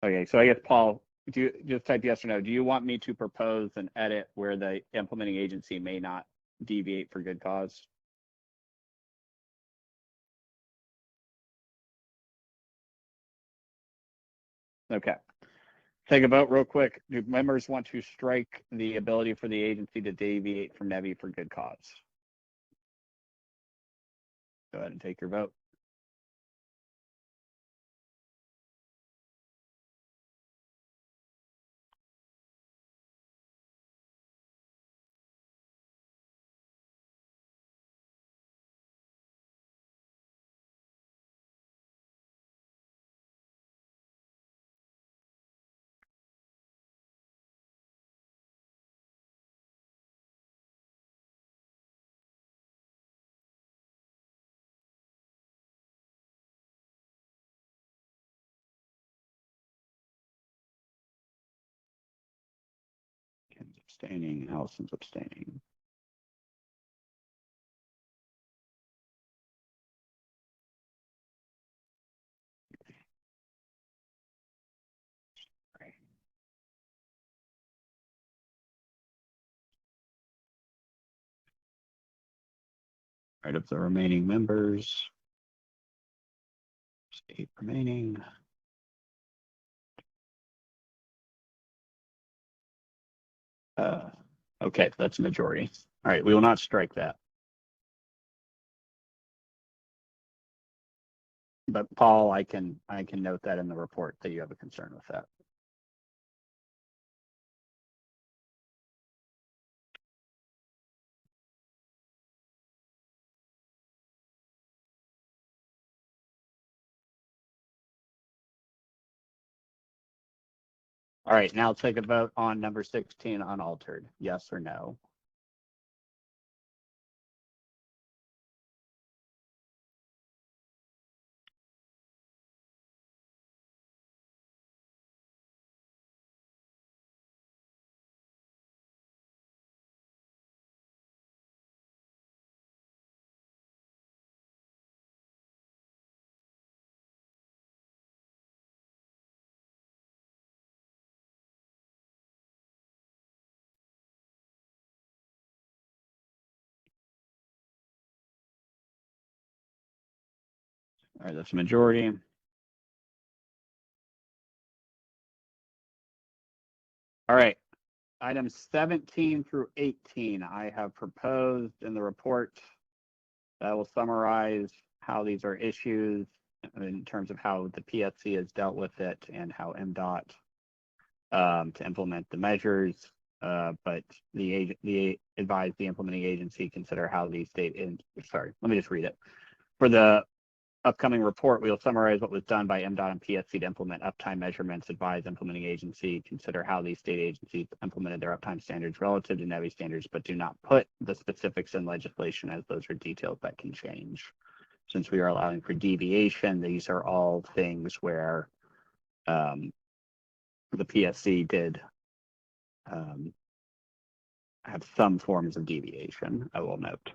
okay, so I guess Paul, do you just type yes or no? Do you want me to propose an edit where the implementing agency may not deviate for good cause? Okay. Take a vote real quick. Do members want to strike the ability for the agency to deviate from NEVI for good cause? Go ahead and take your vote. Ken's abstaining, Allison's abstaining. Right, of the remaining members. There's 8 remaining. Okay, that's a majority. All right, we will not strike that. But Paul, I can note that in the report that you have a concern with that. All right, now take a vote on number 16 unaltered. Yes or no? All right, that's a majority. All right, items 17 through 18, I have proposed in the report that will summarize how these are issues in terms of how the PSC has dealt with it and how MDOT to implement the measures. But the advised the implementing agency consider how the state sorry, let me just read it. For the upcoming report, we will summarize what was done by MDOT and PSC to implement uptime measurements, advise implementing agency, consider how these state agencies implemented their uptime standards relative to NEVI standards, but do not put the specifics in legislation as those are details that can change. Since we are allowing for deviation, these are all things where the PSC did have some forms of deviation, I will note.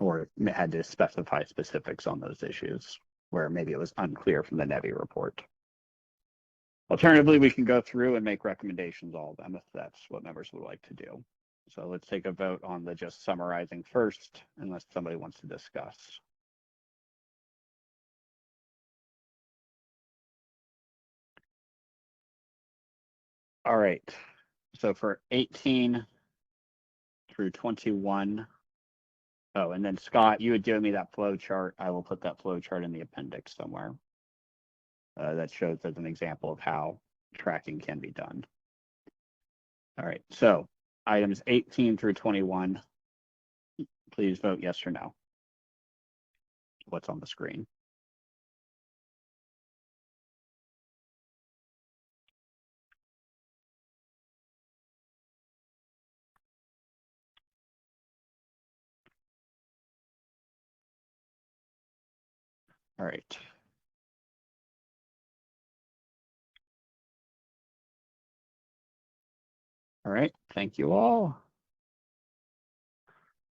or had to specify specifics on those issues where maybe it was unclear from the NEVI report. Alternatively, we can go through and make recommendations, all of them, if that's what members would like to do. So let's take a vote on the just summarizing first, unless somebody wants to discuss. All right, so for 18 through 21, oh, and then Scott, you had given me that flow chart. I will put that flow chart in the appendix somewhere. That shows as an example of how tracking can be done. All right, so items 18 through 21, please vote yes or no. What's on the screen? All right. All right, thank you all.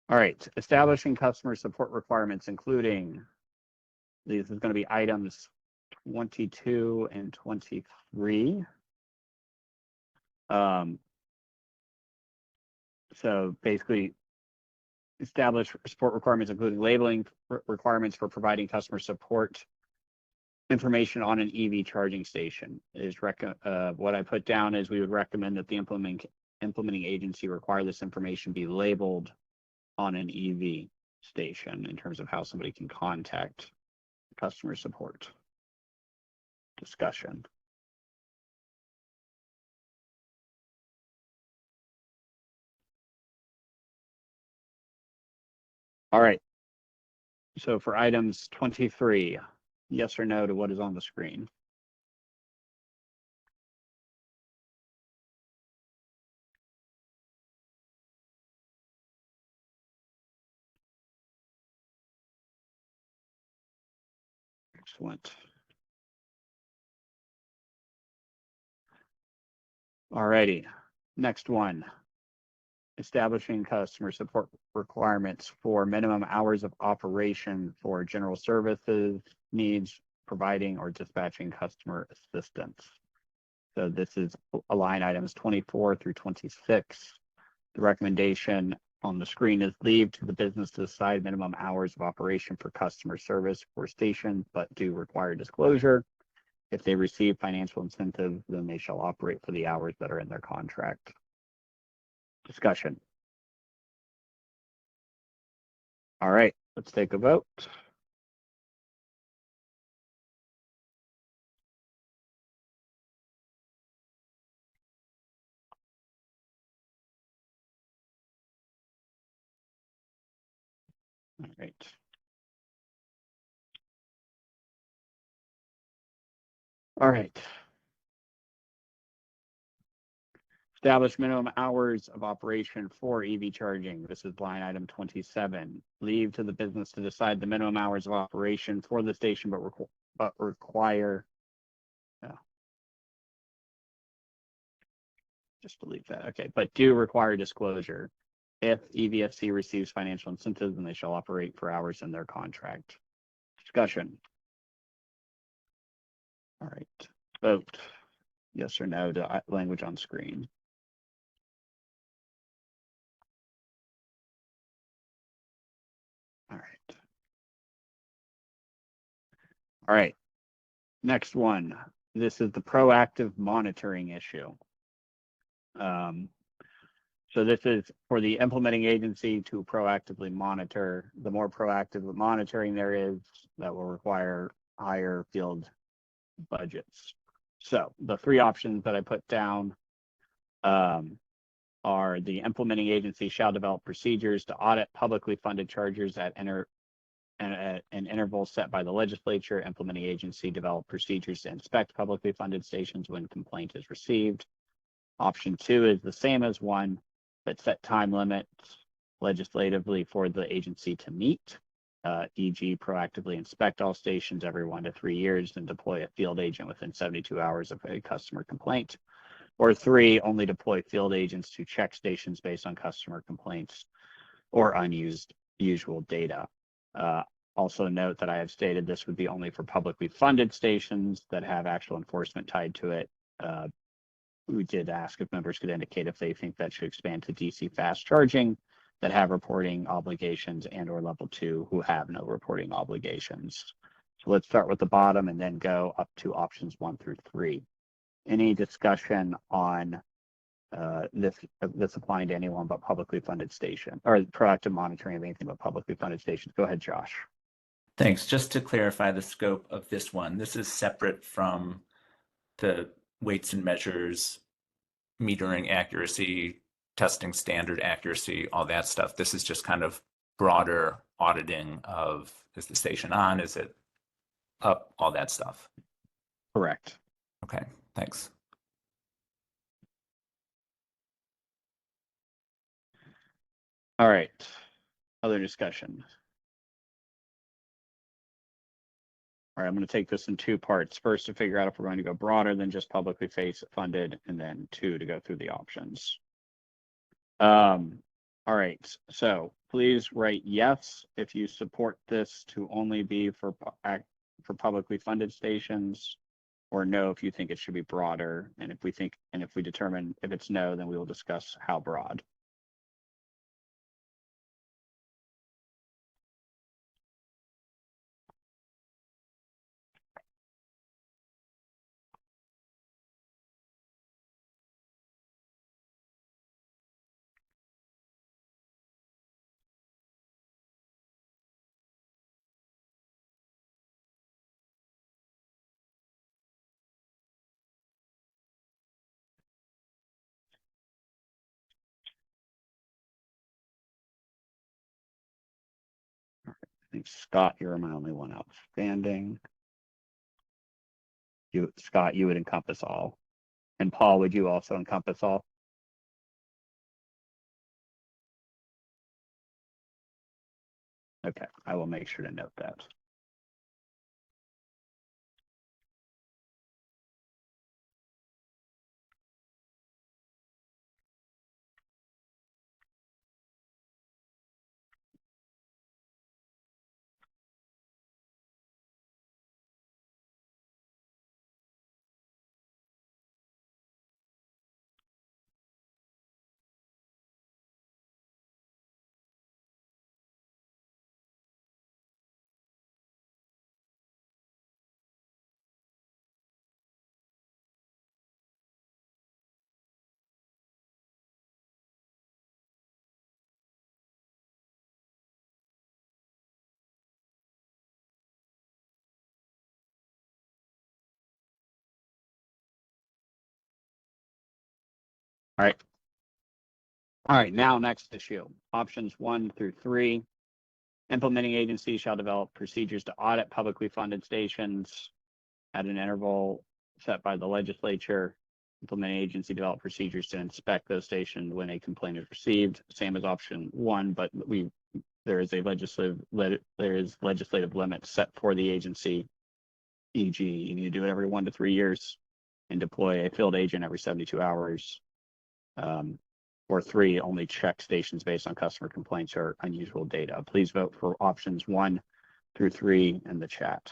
All right, establishing customer support requirements, including, these is going to be items 22 and 23. So basically, establish support requirements, including labeling requirements for providing customer support information on an EV charging station. Is what I put down is we would recommend that the implementing agency require this information be labeled on an EV station in terms of how somebody can contact customer support. Discussion. All right. So for items 23, yes or no to what is on the screen? Excellent. All righty. Next one. Establishing customer support requirements for minimum hours of operation for general services needs, providing or dispatching customer assistance. So this is line items 24 through 26. The recommendation on the screen is leave to the business to decide minimum hours of operation for customer service for stations, but do require disclosure. If they receive financial incentive, then they shall operate for the hours that are in their contract. Discussion. All right, let's take a vote. All right. All right. Establish minimum hours of operation for EV charging. This is line item 27. Leave to the business to decide the minimum hours of operation for the station, but require. Just delete that. Okay, but do require disclosure. If EVSE receives financial incentives, then they shall operate for hours in their contract. Discussion. All right. Vote. Yes or no to language on screen. All right. All right. Next one. This is the proactive monitoring issue. So this is for the implementing agency to proactively monitor. The more proactive monitoring there is, that will require higher field budgets. So the three options that I put down are the implementing agency shall develop procedures to audit publicly funded chargers at an interval set by the legislature. Implementing agency develop procedures to inspect publicly funded stations when complaint is received. Option 2 is the same as 1, but set time limits legislatively for the agency to meet, e.g. proactively inspect all stations every 1 to 3 years and deploy a field agent within 72 hours of a customer complaint. Or 3, only deploy field agents to check stations based on customer complaints or unused usual data. Also note that I have stated this would be only for publicly funded stations that have actual enforcement tied to it. We did ask if members could indicate if they think that should expand to DC fast charging that have reporting obligations and or level 2 who have no reporting obligations. So let's start with the bottom and then go up to options 1 through 3. Any discussion on this applying to anyone but publicly funded station or proactive monitoring of anything but publicly funded stations? Go ahead, Josh. Thanks. Just to clarify the scope of this one, this is separate from the weights and measures, metering accuracy, testing standard accuracy, all that stuff. This is just kind of broader auditing of, is the station on, is it up, all that stuff. Correct. Okay, thanks. All right. Other discussion. All right, I'm going to take this in 2 parts. First, to figure out if we're going to go broader than just publicly funded, and then 2, to go through the options. All right, so please write yes if you support this to only be for publicly funded stations, or no if you think it should be broader. And if we determine if it's no, then we will discuss how broad. I think Scott, you're my only one outstanding. Scott, you would encompass all. And Paul, would you also encompass all? Okay, I will make sure to note that. All right. All right, now next issue, options 1 through 3. Implementing agencies shall develop procedures to audit publicly funded stations at an interval set by the legislature. Implementing agency develop procedures to inspect those stations when a complaint is received. Same as option 1, but there is legislative limits set for the agency. E.g., you need to do it every 1 to 3 years and deploy a field agent every 72 hours. Or 3, only check stations based on customer complaints or unusual data. Please vote for options 1 through 3 in the chat.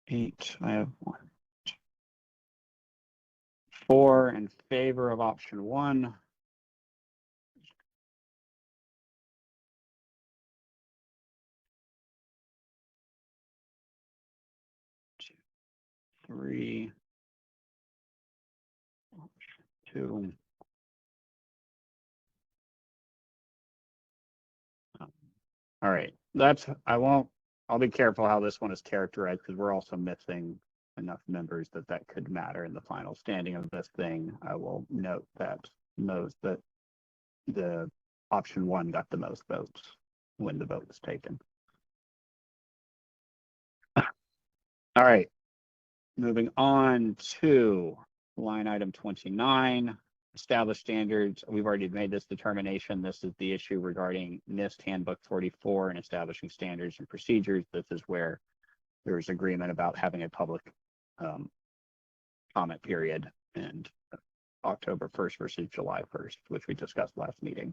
Eight, I have 1. 4 in favor of option 1. 2, 3. Option 2. All right, I'll be careful how this one is characterized because we're also missing enough members that that could matter in the final standing of this thing. I will note that the option 1 got the most votes when the vote was taken. All right, moving on to line item 29, establish standards. We've already made this determination. This is the issue regarding NIST Handbook 44 and establishing standards and procedures. This is where there's agreement about having a public comment period and October 1st versus July 1st, which we discussed last meeting.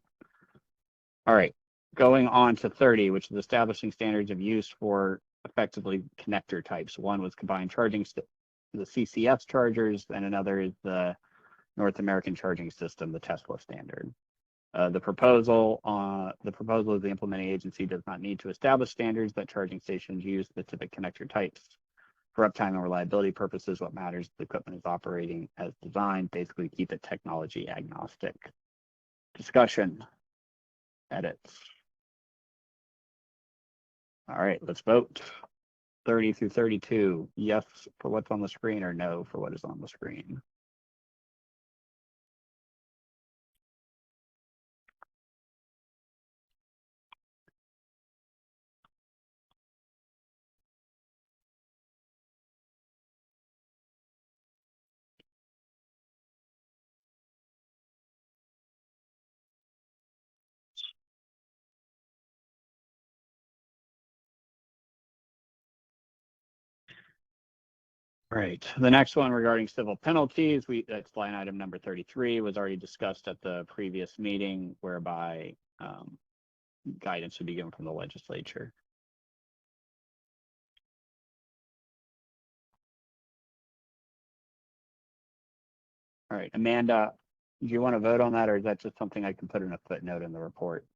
All right, going on to 30, which is establishing standards of use for effectively connector types. One was combined charging, the CCS chargers, and another is the North American Charging System, the Tesla standard. The proposal is the implementing agency does not need to establish standards that charging stations use specific connector types for uptime and reliability purposes. What matters is the equipment is operating as designed. Basically, keep it technology agnostic. Discussion. Edits. All right, let's vote. 30 through 32. Yes for what's on the screen or no for what is on the screen. Right. The next one regarding civil penalties, that's line item number 33, was already discussed at the previous meeting, whereby guidance would be given from the legislature. All right, Amanda, do you want to vote on that, or is that just something I can put in a footnote in the report?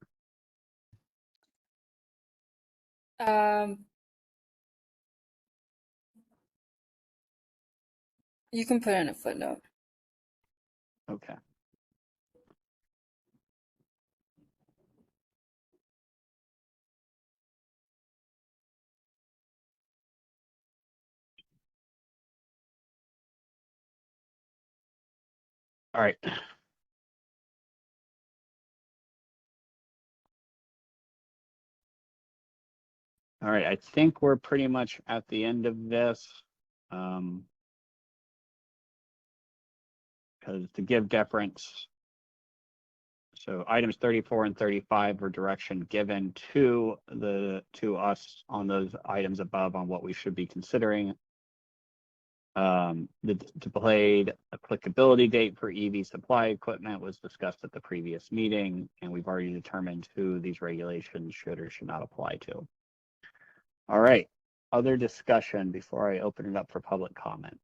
You can put in a footnote. Okay. All right. All right, I think we're pretty much at the end of this. Because to give deference, so items 34 and 35 were direction given to us on those items above on what we should be considering. The delayed applicability date for EV supply equipment was discussed at the previous meeting, and we've already determined who these regulations should or should not apply to. All right, other discussion before I open it up for public comment.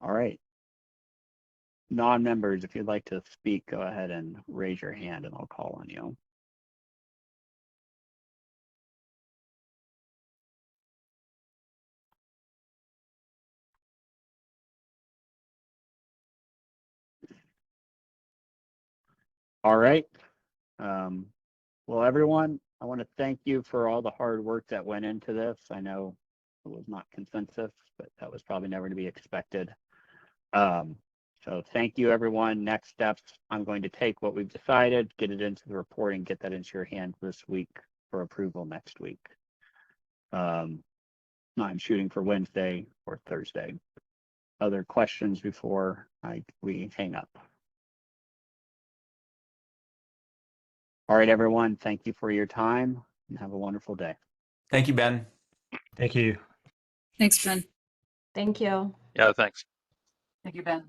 All right. Non-members, if you'd like to speak, go ahead and raise your hand and I'll call on you. All right. Well, everyone, I want to thank you for all the hard work that went into this. I know it was not consensus, but that was probably never to be expected. So thank you, everyone. Next steps, I'm going to take what we've decided, get it into the report, and get that into your hands this week for approval next week. I'm shooting for Wednesday or Thursday. Other questions before we hang up? All right, everyone. Thank you for your time and have a wonderful day. Thank you, Ben. Thank you. Thanks, Ben. Thank you. Yeah, thanks. Thank you, Ben.